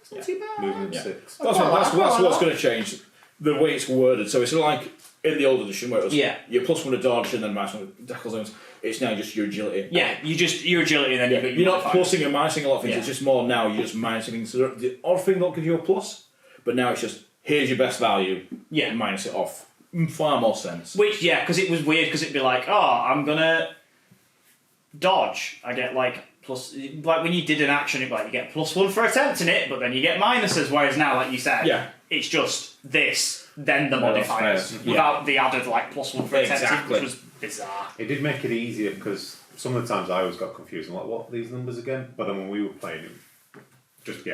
It's not too bad. Movement Yeah. 6. That's what's going to change. The way it's worded. So it's like in the old edition where it was your +1 to dodge and then -1 to tackle zones. It's now just your agility. Yeah, your agility and then you've got You're not plussing and minusing a lot of things. Yeah. It's just more now. You're just minusing things. So the odd thing will give you a plus, but now it's just here's your best value. Yeah. And minus it off. Far more sense. Which, because it was weird because it'd be like, I'm gonna dodge. I get like plus, like when you did an action, it'd be like you get +1 for attempting it, but then you get minuses. Whereas now, like you said, it's just this, then the modifiers, without the added like +1 for attempting, which was bizarre. It did make it easier because some of the times I always got confused. I'm like, what are these numbers again? But then when we were playing it, just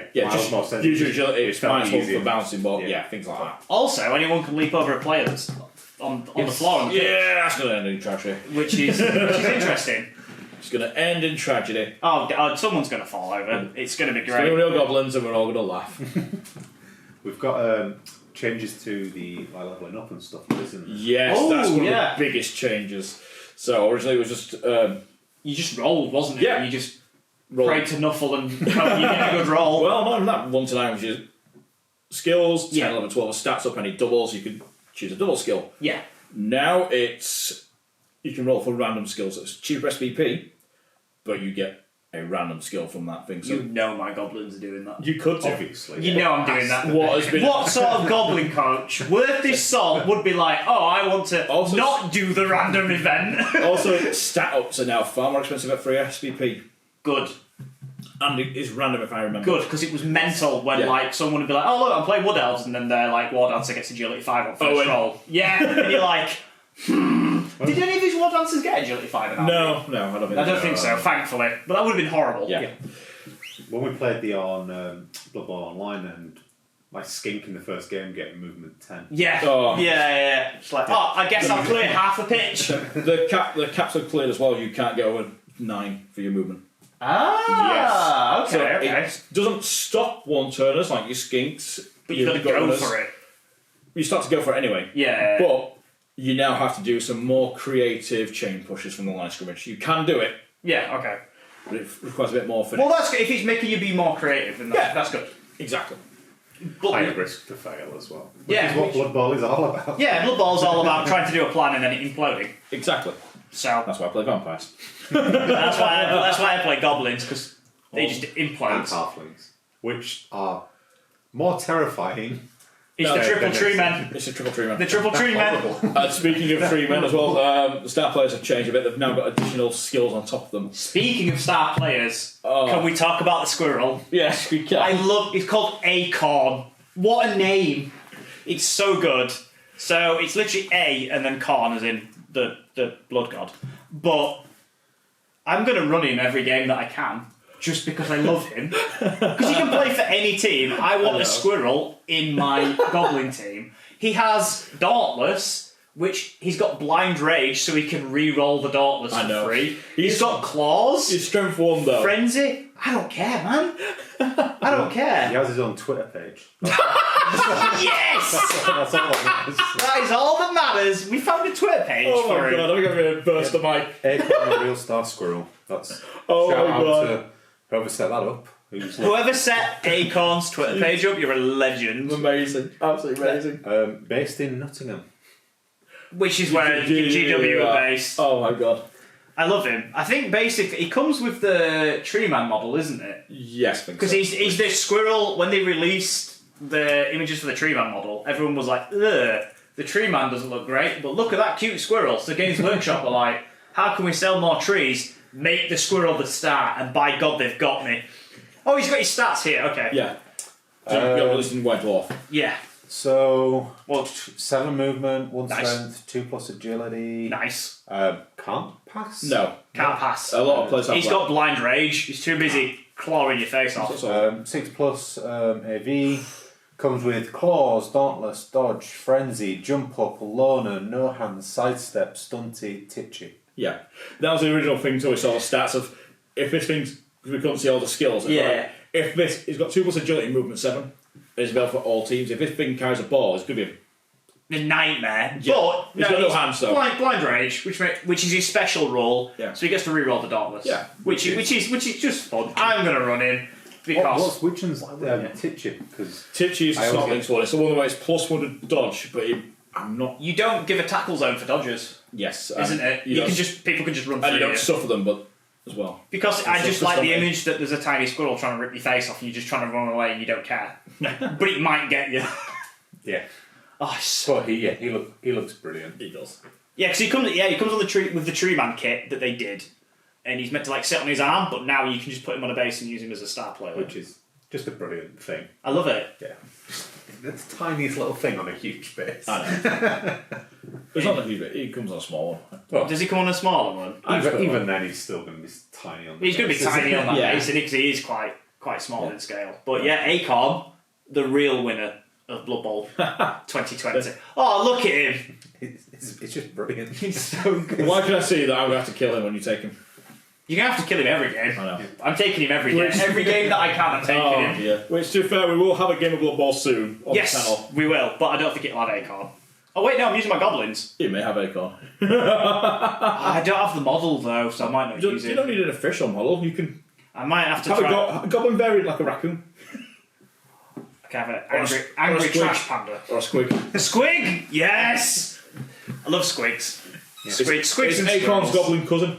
more sense. Use your agility. It's -1 for bouncing, but things like that. Also, anyone can leap over a player that's on the floor on the pitch. Yeah, that's going to end in tragedy. Which is interesting. It's going to end in tragedy. Someone's going to fall over. It's going to be It's going great. to be real goblins and we're all going to laugh. We've got changes to the leveling up and stuff, isn't there? Yes, that's one of the biggest changes. So originally it was just... you just rolled, wasn't it? Yeah. You just prayed to Nuffle and you get a good roll. Well, not even that. 1 to 9 was your skills, 10, 11, 12 stats up, any doubles, you could choose a double skill. Yeah. Now it's... You can roll for random skills. It's cheaper SPP, but you get a random skill from that thing. So You know my goblins are doing that. you could do. Obviously. You know I'm doing that. What sort of goblin coach worth his salt would be like, I want to Also- not do the random event. Also, stat ups are now far more expensive at 3 SPP. Good. And it's random if I remember. Good, because it was mental when like someone would be like, look, I'm playing Wood Elves, and then they're like, War Dancer gets agility 5 on first roll. Yeah, and you're like, Did any of these War Dancers get agility 5 in No, I don't think I don't think so, thankfully. But that would have been horrible. Yeah. When we played Blood Bowl Online and my skink in the first game getting movement 10. Yeah. Oh. Yeah. It's like, I guess I'll clear half a pitch. The caps are cleared as well. You can't get over 9 for your movement. Ah, yes. okay. It doesn't stop one turners like your skinks. But you've got to go for it. You start to go for it anyway. Yeah. But you now have to do some more creative chain pushes from the line of scrimmage. You can do it. Yeah, okay. But it requires a bit more finish. Well, that's good. If it's making you be more creative, then that's good. Exactly. Higher risk to fail as well. Which Yeah. is what Blood Bowl is all about. Yeah, Blood Bowl's all about trying to do a plan and then it imploding. Exactly. So that's why I play vampires. that's why I play goblins, because they just implode. And halflings, which are more terrifying. It's the triple tree men. It's a triple tree man. The triple tree men. Speaking of tree men as well, the star players have changed a bit. They've now got additional skills on top of them. Speaking of star players, can we talk about the squirrel? Yes, we can. It's called Acorn. What a name! It's so good. So it's literally A and then Corn, as in the blood god. But I'm going to run him every game that I can, just because I love him. Because he can play for any team. I want a squirrel in my goblin team. He has Dauntless, which he's got Blind Rage, so he can re-roll the Dauntless for free. He's got Claws. His strength 1 though. Frenzy. I don't care, man. I don't care. He has his own Twitter page. Yes! That's all that matters. That is all that matters. We found a Twitter page Oh for my him. god, I'm going to burst the mic. Acorn, a real star squirrel. That's Oh shout my out god. to whoever set that up. Whoever set Acorn's Twitter page up, you're a legend. Amazing. Absolutely amazing. Based in Nottingham. Which is where GW are based. Oh my god. I love him. I think basically he comes with the Tree Man model, isn't it? Yes, because he's this squirrel. When they released the images for the Tree Man model, everyone was like, "Ugh, the Tree Man doesn't look great, but look at that cute squirrel." So Games Workshop were like, "How can we sell more trees? Make the squirrel the star." And by God, they've got me. Oh, he's got his stats here. Okay. Yeah. So you're listening White Dwarf. Yeah. So 7 movement, 1 Nice. strength, 2+ agility. Nice. Can't pass. No. Can't pass. A lot of players have He's that. got blind rage. He's too busy clawing your face off. 6+ AV. Comes with claws, dauntless, dodge, frenzy, jump up, loner, no hands, sidestep, stunty, titchy. Yeah. That was the original thing to us, sort of stats of if this thing's, we couldn't see all the skills. Yeah. If this, it's got 2+ agility, movement 7. It's available for all teams. If this thing carries a ball, it's going to be A nightmare. Yeah. But He's got no hands, though. Blind rage, which is his special rule. Yeah. So he gets to reroll the dauntless. Yeah. Which is just fun. I'm gonna run him because Which one's titchy? Because Titchy is the Snotlinks one. It's the one where it's +1 to dodge, but I'm not. you don't give a tackle zone for dodgers, Yes. isn't it? People can just run And through you don't you. suffer them, but as well. Because I just for like the something. image that there's a tiny squirrel trying to rip your face off and you're just trying to run away and you don't care. But it might get you. yeah. Oh, so But he looks brilliant. He does. yeah, because he comes on the tree with the Tree Man kit that they did, and he's meant to like sit on his arm, but now you can just put him on a base and use him as a star player. Which is just a brilliant thing. I love it. Yeah. That's the tiniest little thing on a huge base. I know. It's not that huge, but he comes on a small one. Well, Does he come on a smaller one? even then, he's still going to be tiny on the He's going to be base, isn't tiny he? on that Yeah. base, and he is quite small in scale. But yeah, Acorn, the real winner of Blood Bowl 2020. Oh, look at him! It's just brilliant. He's so good. Why can I see that I'm going to have to kill him when you take him? You're going to have to kill him every game. I know. I'm taking him every game. Every game that I can, I'm taking him. Yeah. Which, to be fair, we will have a game of Blood Bowl soon on the Yes, channel. we will, but I don't think it'll have Acorn. Oh wait, no, I'm using my goblins. It may have Acorn. I don't have the model though, so I might not use You it. don't need an official model. You can I might have to have try. a goblin variant like a raccoon. I can have an Or a angry squig. trash panda. Or a squig. A squig! Yes! I love squigs. Squigs and Acorn's squirrels. goblin cousin.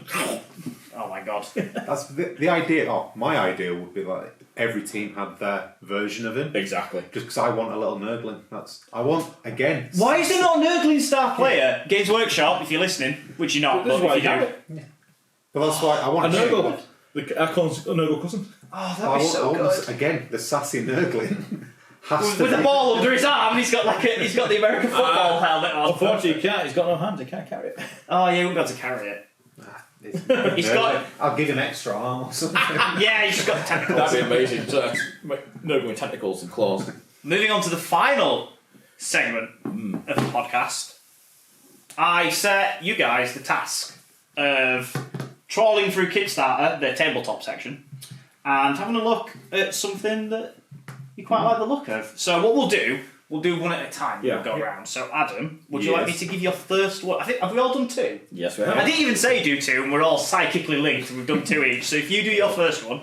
Oh my god. That's the idea. Oh, my idea would be like every team had their version of him. Exactly. Just because I want a little nurgling. I want again. Why is there not a Nurgling star player? Games Workshop, if you're listening, which you're not, This is but why if you you have do. it. But that's why I want A a Nurgle. The Acorn's a Nurgle cousin. Oh, I that'd be so want good. again the sassy nurgling. Has to With the be- ball under his arm, he's got the American football helmet on. Unfortunately, he can't. He's got no hands. He can't carry it. Oh, yeah, he won't be able to carry it. He's got- I'll give him extra arm or something. Yeah, he's just got the tentacles. That'd be amazing. So, Nurgle with tentacles and claws. Moving on to the final segment of the podcast, I set you guys the task of trawling through Kickstarter, the tabletop section, and having a look at something that you quite like the look of. So what we'll do one at a time. Yeah. We'll go around. So Adam, would you like me Yes. to give your first one? I think, have we all done 2? Yes, we I didn't even say do 2, and we're all psychically linked, and we've done 2 each. So if you do your first one,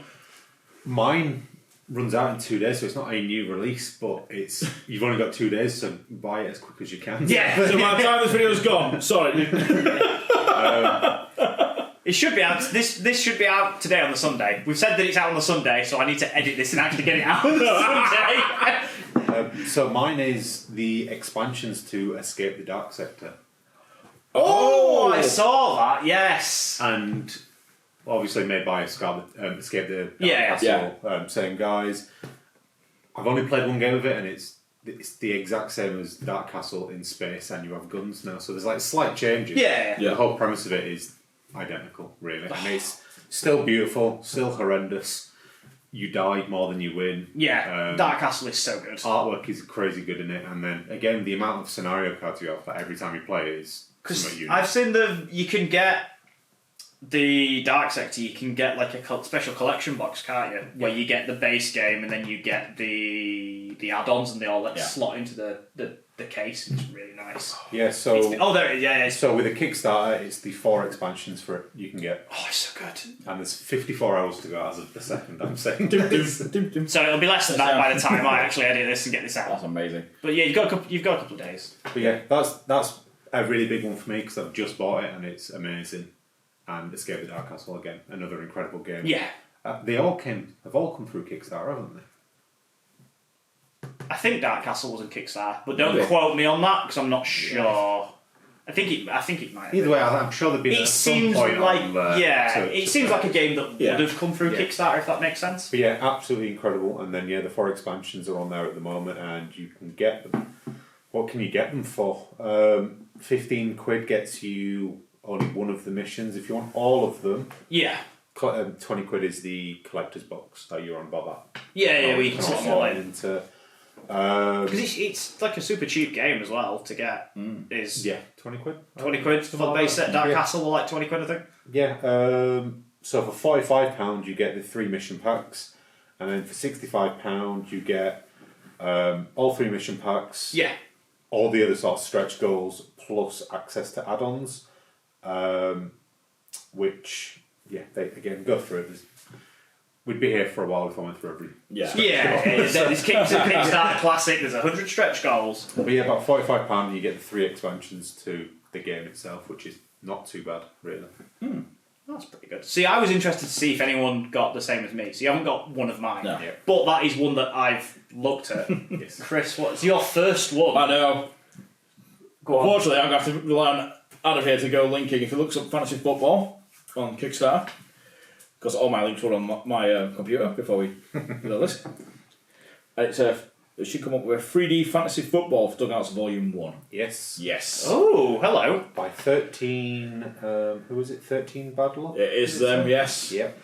Mine runs out in 2 days, so it's not a new release, but you've only got 2 days, so buy it as quick as you can. yeah. So by the time this video's gone, sorry. It should be out. This should be out today on the Sunday. We've said that it's out on the Sunday, so I need to edit this and actually get it out on the Sunday. So mine is the expansions to Escape the Dark Sector, Oh, I saw that. Yes. and obviously made by Escape the Dark Yeah. Castle. Same guys. I've only played one game of it, and it's the exact same as Dark Castle in space, and you have guns now. So there's like slight changes. Yeah. The whole premise of it is identical, really. And it's still beautiful, still horrendous. You die more than you win. Yeah. Dark Castle is so good. Artwork is crazy good in it, and then again, the amount of scenario cards you have for every time you play is Because somewhat unique. I've seen you can get the Dark Sector, you can get like a special collection box, can't you? Where you get the base game and then you get the add-ons and they all slot into the case. It's really nice. Yeah, so... there it is, yeah. So with a Kickstarter, it's the 4 expansions for it you can get. Oh, it's so good. And there's 54 hours to go as of the second, I'm saying. So it'll be less than that by the time I actually edit this and get this out. That's amazing. But yeah, you've got a couple of days. But yeah, that's a really big one for me because I've just bought it and it's amazing. And Escape the Dark Castle again, another incredible game. Yeah. Have all come through Kickstarter, haven't they? I think Dark Castle was on Kickstarter, but don't quote me on that because I'm not sure. I think it might. Either way, I'm sure there'd be. It seems like it seems like a game that would have come through Kickstarter, if that makes sense. But yeah, absolutely incredible. And then the 4 expansions are on there at the moment, and you can get them. What can you get them for? 15 quid gets you only one of the missions. If you want all of them, 20 quid is the collector's box that you're on about that. Yeah, we can slot into. Because it's like a super cheap game as well to get. 20 quid. 20 quid for the base set. Dark Castle were like 20 quid, I think. Yeah. So for £45 you get the 3 mission packs, and then for £65 you get all 3 mission packs. Yeah. All the other sort of stretch goals plus access to add-ons, which they again go through it. We'd be here for a while if I went through every. There's Kickstarter Classic. There's 100 stretch goals. But yeah, about £45 you get the 3 expansions to the game itself, which is not too bad, really. That's pretty good. See, I was interested to see if anyone got the same as me. So you haven't got one of mine, no. But that is one that I've looked at. Yes. Chris, what's your first one? I know. Go on. Unfortunately, I'm going to have to rely on Adam here to go linking. If he looks up fantasy football on Kickstarter, because all my links were on my computer before we did all this. And it should come up with 3D Fantasy Football for Dugouts Volume 1. Yes. Oh, hello. By 13, who was it? 13 Bad Luck? It is them, yes. Yep.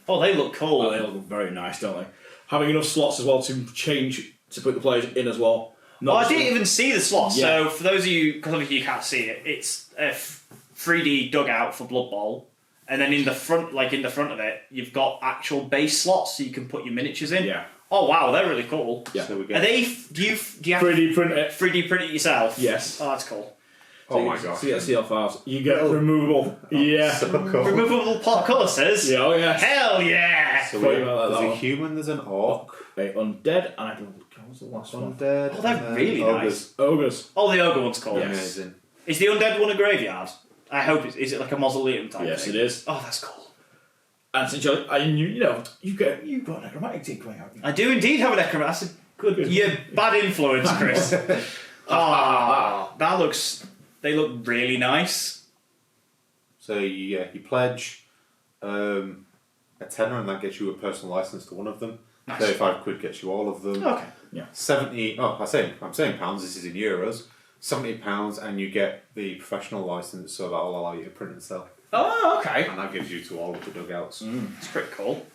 Oh, they look cool. Oh, they look very nice, don't they? Having enough slots as well to change, to put the players in as well. I didn't even see the slots. Yeah. So for those of you, because obviously you can't see it, it's a 3D dugout for Blood Bowl. And then in the front of it, you've got actual base slots so you can put your miniatures in. Yeah. Oh wow, they're really cool. Yeah. So we Are they? Do you have 3D print it? 3D print it yourself? Yes. Oh, that's cool. Oh my gosh. So you get CL files. You get removable. Yeah. So cool. Removable plot colours. Yeah. Oh yeah. Hell yeah! So Forgot about that there's a one. human, there's an orc. A undead, and I don't. What was the last one? Undead. Oh, they're really nice. Ogres. Oh, the ogre one's cool. Yes. Amazing. Is the undead one a graveyard? I hope it's. Is it like a mausoleum type? Yes, thing? it is. Oh, that's cool. And since you've got a necromantic team coming out. I do indeed have a necromancer. That's a good. You're bad influence, Chris. They look really nice. So you pledge a tenner, and that gets you a personal license to one of them. Nice. 35 quid gets you all of them. Okay. Yeah. 70. Oh, I'm saying pounds. This is in euros. £70, and you get the professional license, so that will allow you to print and sell. Oh, okay. And that gives you to all of the dugouts. It's pretty cool.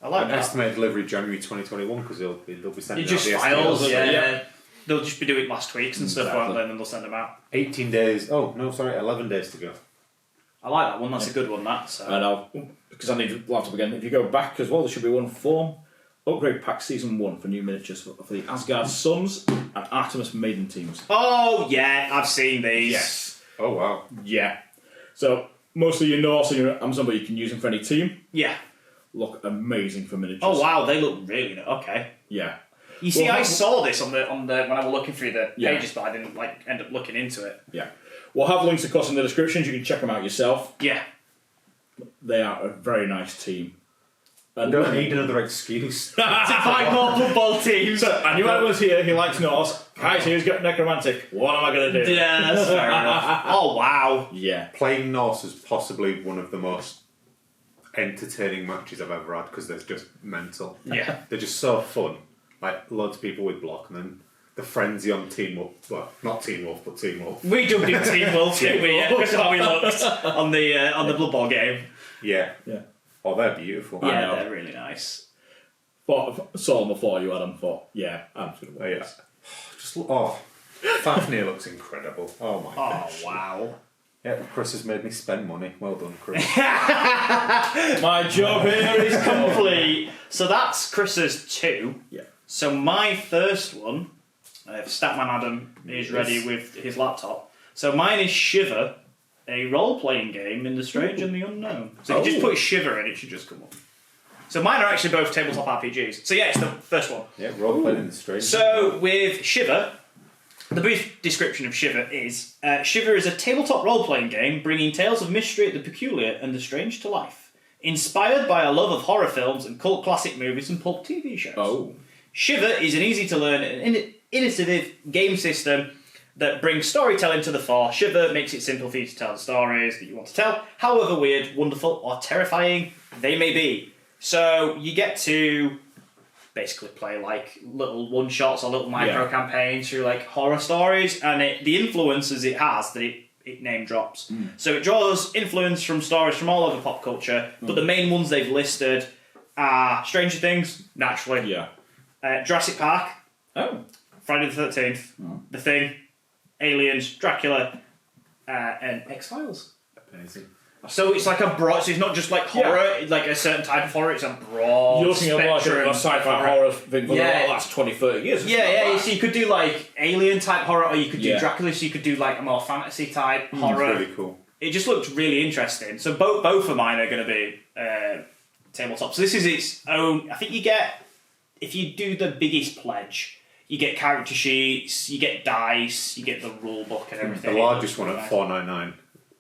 I like that. Estimated delivery January 2021 because they'll be sending You out just the files, STLs. yeah. They'll just be doing last weeks and stuff, Exactly. won't they? And then they'll send them out. 18 days. Oh no, sorry, 11 days to go. I like that one. That's a good one. That. So. I know, because I need to laptop again. If you go back as well, there should be one form. Upgrade Pack Season 1 for new miniatures for the Asgard Sons and Artemis Maiden teams. Oh yeah, I've seen these. Yes. Oh wow. Yeah. So, mostly your Norse and your Amazon, but you can use them for any team. Yeah. Look amazing for miniatures. Oh wow, they look really good. Okay. Yeah. You see, I saw this on the when I was looking through the Yeah. pages, but I didn't end up looking into it. Yeah. We'll have links across in the descriptions. You can check them out yourself. Yeah. They are a very nice team. I don't need another excuse. To find more football teams. So, I knew I was here. He likes Norse. Guys, here's got necromantic. What am I going to do? Yeah, that's fair enough. Oh wow. Yeah. Playing Norse is possibly one of the most entertaining matches I've ever had because they're just mental. Yeah. They're just so fun. Like loads of people with block, and then the frenzy on Team Wolf. Well, not Team Wolf, but Team Wolf. We jumped in Team Wolf, didn't we? Yeah, because of how we looked on the Blood Bowl game. Yeah. Yeah. Oh, they're beautiful. I Yeah, know. they're really nice. Saw them before you had them. Thought, yeah, I'm just going to Oh, yeah. Just Fafnir looks incredible. Oh my gosh. Oh wow. Yeah, Chris has made me spend money. Well done, Chris. My job here is complete. So that's Chris's 2. Yeah. So my first one, if Statman Adam is ready with his laptop. So mine is Shiver, a role-playing game in the strange and the unknown. So if you just put Shiver in, it should just come up. So mine are actually both tabletop RPGs. So yeah, it's the first one. Yeah, role-playing in the strange. So with Shiver, the brief description of Shiver is, Shiver is a tabletop role-playing game bringing tales of mystery, the peculiar, and the strange to life. Inspired by a love of horror films and cult classic movies and pulp TV shows. Oh. Shiver is an easy-to-learn and innovative game system that brings storytelling to the fore. Shiver makes it simple for you to tell the stories that you want to tell, however weird, wonderful, or terrifying they may be. So you get to basically play like little one-shots or little micro-campaigns through like horror stories, and the influences it has that it name drops. So it draws influence from stories from all over pop culture, but the main ones they've listed are Stranger Things, naturally. Yeah. Jurassic Park. Oh. Friday the 13th. The Thing. Aliens. Dracula. And X-Files. Amazing. So it's like a broad... So it's not just like horror, like a certain type of horror, it's a broad You're looking at like a sci-fi horror thing for the last 20, 30 years. So you could do like alien type horror, or you could do Dracula, so you could do like a more fantasy type horror. It's really cool. It just looked really interesting. So both of mine are going to be tabletop. So this is its own... I think you get... If you do the biggest pledge, you get character sheets, you get dice, you get the rule book and everything. The largest one at $4.99.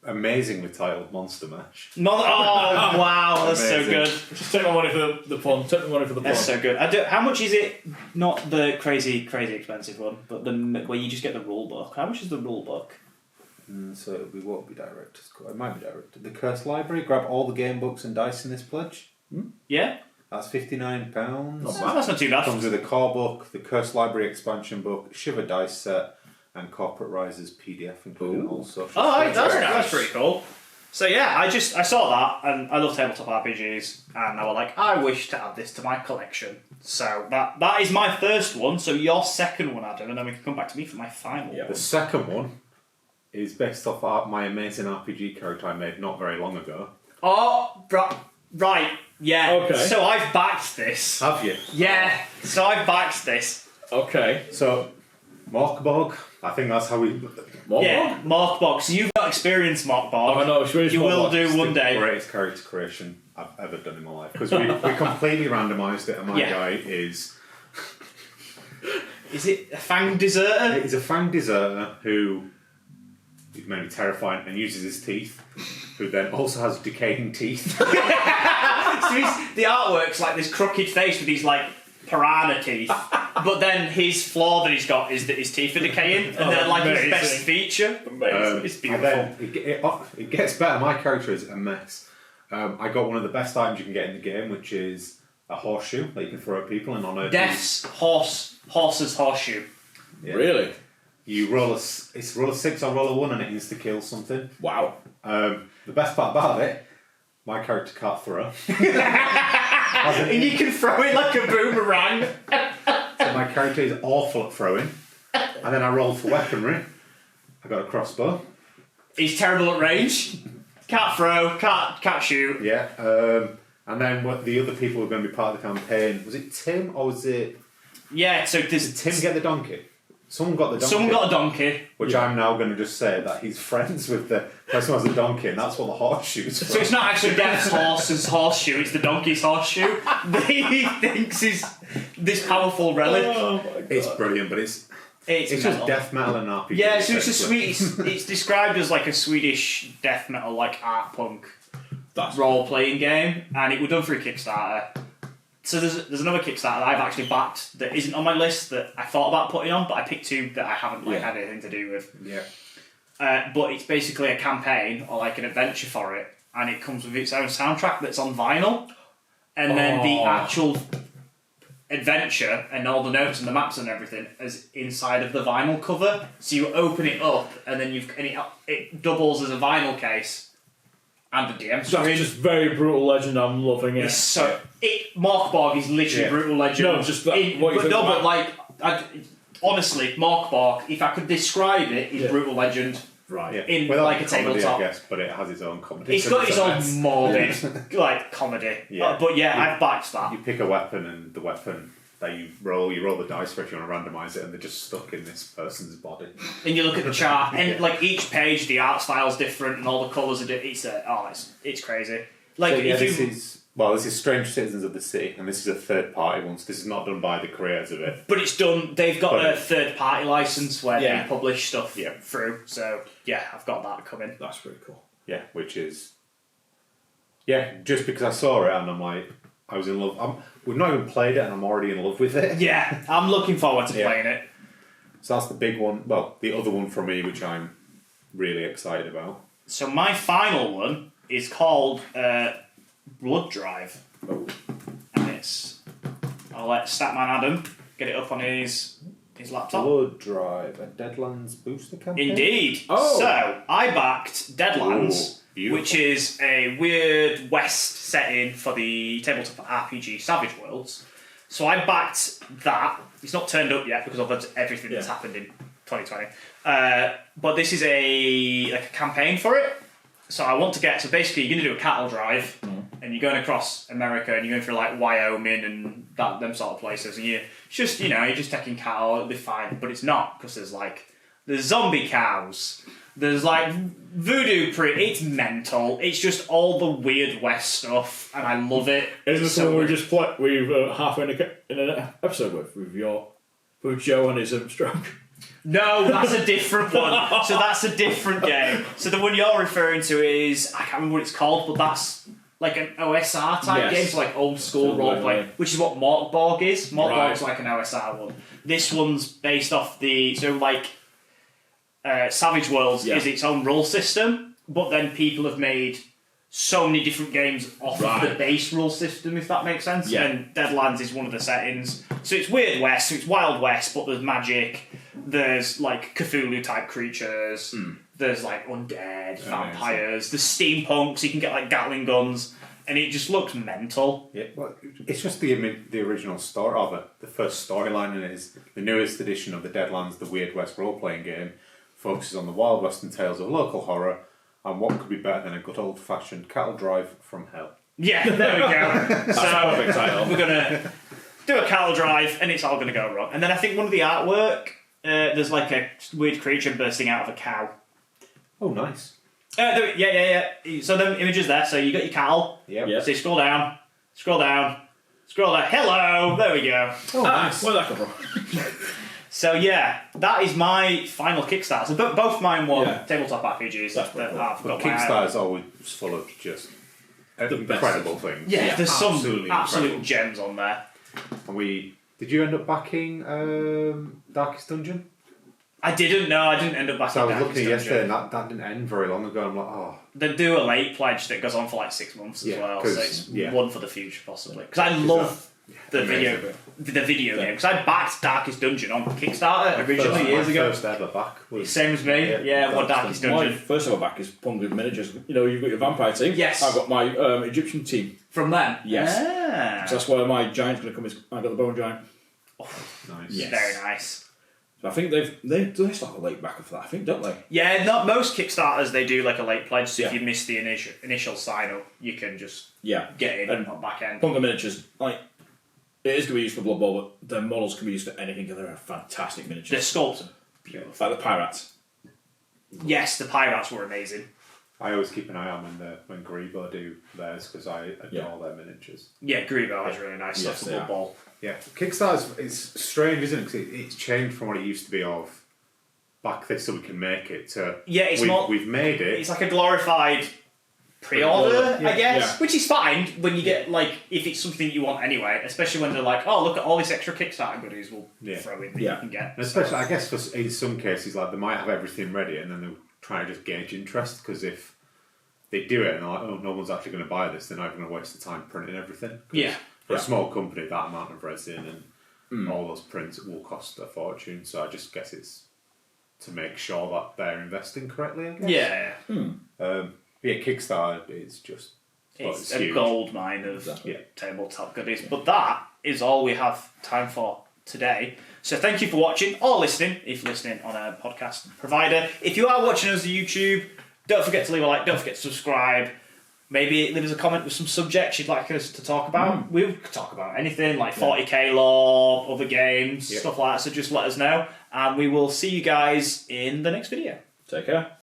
Amazingly titled Monster Mash. Wow, that's so Amazing. good. Just take my money for the pun. Take my money for the pun. That's so good. How much is it? Not the crazy expensive one, but where you just get the rule book. How much is the rule book? So it won't be director's cut. It might be directed. The Cursed Library. Grab all the game books and dice in this pledge. Yeah? That's £59. That's not too bad. Comes with a core book, the Cursed Library expansion book, Shiver dice set, and Corporate Rises PDF, including all social. That's pretty cool. So yeah, I saw that, and I love tabletop RPGs, and I was like, I wish to add this to my collection. So that is my first one. So your second one, Adam, and then we can come back to me for my final one. The second one is based off my amazing RPG character I made not very long ago. Oh, right, yeah. Okay. So I've backed this. Have you? Yeah. So I've backed this. Okay. So, Morkborg, I think that's how we... Morkborg. So you've not experienced Morkborg. Oh, I know. You will do one the day. Greatest character creation I've ever done in my life. Because we completely randomised it, and my guy is... Is it a fanged deserter? He's a fanged deserter who is maybe terrifying and uses his teeth, who then also has decaying teeth. So the artwork's like this crooked face with these like piranha teeth, but then his flaw that he's got is that his teeth are decaying, and they're like his best feature. It's beautiful. And then it gets better. My character is a mess. I got one of the best items you can get in the game, which is a horseshoe that you can throw at people and on a Death's horse's horseshoe. Yeah. Really? You roll it's roll a 6 or roll a 1 and it insta kills something. Wow. The best part about it, my character can't throw. And you can throw it like a boomerang. So my character is awful at throwing. And then I rolled for weaponry. I got a crossbow. He's terrible at range. Can't throw, can't shoot. Yeah. And then what the other people who were going to be part of the campaign, was it Tim or was it... Yeah, so Did Tim get the donkey? Someone got the donkey. Someone got a donkey. Which I'm now going to just say that he's friends with the person who has the donkey, and that's what the horseshoe is So it's not actually Death's horse's horseshoe, it's the donkey's horseshoe. He thinks is this powerful relic. Oh my God. It's brilliant, but it's just death metal and RPG. Yeah, so it's described as like a Swedish death metal, like art punk role-playing game, and it was done for a Kickstarter. So there's another Kickstarter that I've actually backed that isn't on my list that I thought about putting on, but I picked two that I haven't had anything to do with. Yeah. But it's basically a campaign or like an adventure for it, and it comes with its own soundtrack that's on vinyl, and then the actual adventure and all the notes and the maps and everything is inside of the vinyl cover. So you open it up, and then it doubles as a vinyl case. And the DM screen. That's just very Brutal Legend. I'm loving it. Morkborg is literally Brutal Legend. No, just that. Honestly, Morkborg, if I could describe it, is Brutal Legend. Right. Yeah. In Without like a comedy, tabletop. I guess, but it has its own comedy. It's got its own morbid like comedy. Yeah. But I've backed that. You pick a weapon, and the weapon that you roll the dice for if you want to randomise it, and they're just stuck in this person's body. And you look at the chart, and like each page, the art style's different, and all the colours are different. It's crazy. Like So, this is Strange Citizens of the City, and this is a third party one. So this is not done by the creators of it. but it's done. They've got a third party license where Yeah. they publish stuff Yeah. through. So I've got that coming. That's pretty cool. Yeah, which is just because I saw it and I'm like, I was in love. We've not even played it, and I'm already in love with it. Yeah, I'm looking forward to playing it. So that's the big one. Well, the other one from me, which I'm really excited about. So my final one is called Blood Drive, and I'll let Statman Adam get it up on his laptop. Blood Drive, a Deadlands booster campaign. Indeed. Oh. So I backed Deadlands, Ooh, beautiful. which is a weird West setting for the tabletop RPG Savage Worlds. So I backed that. It's not turned up yet because of everything that's happened in 2020. But this is a campaign for it. So I want to get. So basically, you're going to do a cattle drive, and you're going across America, and you're going through like Wyoming and them sort of places, and you're just taking cattle. It'll be fine, but it's not because there's zombie cows. There's like voodoo it's mental. It's just all the weird West stuff, and I love it. Isn't this one we just played? We've halfway in an episode with Joe and his stroke. No, that's a different one. So that's a different game. So the one you're referring to is I can't remember what it's called, but that's like an OSR type game, so like old school roleplay, which is what Mortborg is. Mortborg's like an OSR one. This one's based off Savage Worlds is its own rule system, but then people have made so many different games off of the base rule system, if that makes sense. Yeah. And Deadlands is one of the settings. So it's Weird West, so it's Wild West, but there's magic, there's like Cthulhu type creatures, there's like undead, vampires, there's steampunk, so you can get like Gatling guns, and it just looks mental. Yeah, well, it's just the original story, or the first storyline, and it is the newest edition of the Deadlands, the Weird West role-playing game, focuses on the Wild Western tales of local horror, and what could be better than a good old-fashioned cattle drive from hell? Yeah, there we go. So Perfect title. we're gonna do a cattle drive, and it's all gonna go wrong. And then I think one of the artwork, there's like a weird creature bursting out of a cow. Oh, nice. Yeah. So the images there. So you got your cattle. Yep. So you scroll down. Hello. There we go. Oh, nice. Where'd that come from? So yeah, that is my final Kickstarter. So both mine were tabletop RPGs that pretty cool. I've got. Kickstarter's always full of just incredible things. Yeah, there's some Absolutely absolute incredible. gems on there. And did you end up backing Darkest Dungeon? I didn't end up backing. So I was Darkest looking at it yesterday, Dungeon. and that didn't end very long ago. I'm like, oh. They do a late pledge that goes on for like 6 months as well, so it's one for the future possibly. Because I love the video game. Because I backed Darkest Dungeon on Kickstarter originally years ago. First ever back was Same as me. Yeah, what Darkest My Dungeon first ever back is Pung with miniatures. You know, you've got your vampire team. Yes. I've got my Egyptian team. from them. Yes. Ah. So that's where my giant's going to come. I've got the bone giant. nice. Yes. Very nice. So I think they start a late backer for that. I think, don't they? Yeah, not most Kickstarters they do like a late pledge. So if Yeah. you miss the initial sign up, you can just Yeah. get in And on back end. Pung miniatures, like it is to be used for Blood Bowl, but the models can be used for anything, and they're fantastic The miniatures. sculpts. Like the pirates. Yes, the pirates were amazing. I always keep an eye on when Grebo do theirs because I adore their miniatures. Yeah, Grebo is really nice Yes, stuff for they Blood are. Bowl. Yeah, Kickstarter is strange, isn't it? 'Cause it's changed from what it used to be of back this so we can make it to Yeah, we've made it. It's like a glorified pre-order, Yeah, I guess, yeah. which is fine when you get like if it's something you want anyway. Especially when they're like, oh, look at all this extra Kickstarter goodies we'll throw in that you can get. And especially, I guess, in some cases, like they might have everything ready, and then they'll try to just gauge interest. Because if they do it and they're like, "Oh, no one's actually going to buy this," they're not going to waste the time printing everything. 'Cause Yeah. for a small company, that amount of resin and all those prints will cost a fortune. So I just guess it's to make sure that they're investing correctly. I guess. Yeah. Yeah, Kickstarter is just It's a huge. gold mine of Yeah. tabletop goodies. But that is all we have time for today. So thank you for watching or listening, if you're listening on a podcast provider. If you are watching us on YouTube, don't forget to leave a like, don't forget to subscribe. Maybe leave us a comment with some subjects you'd like us to talk about. We could talk about anything, like 40k lore, other games, stuff like that. So just let us know. And we will see you guys in the next video. Take care.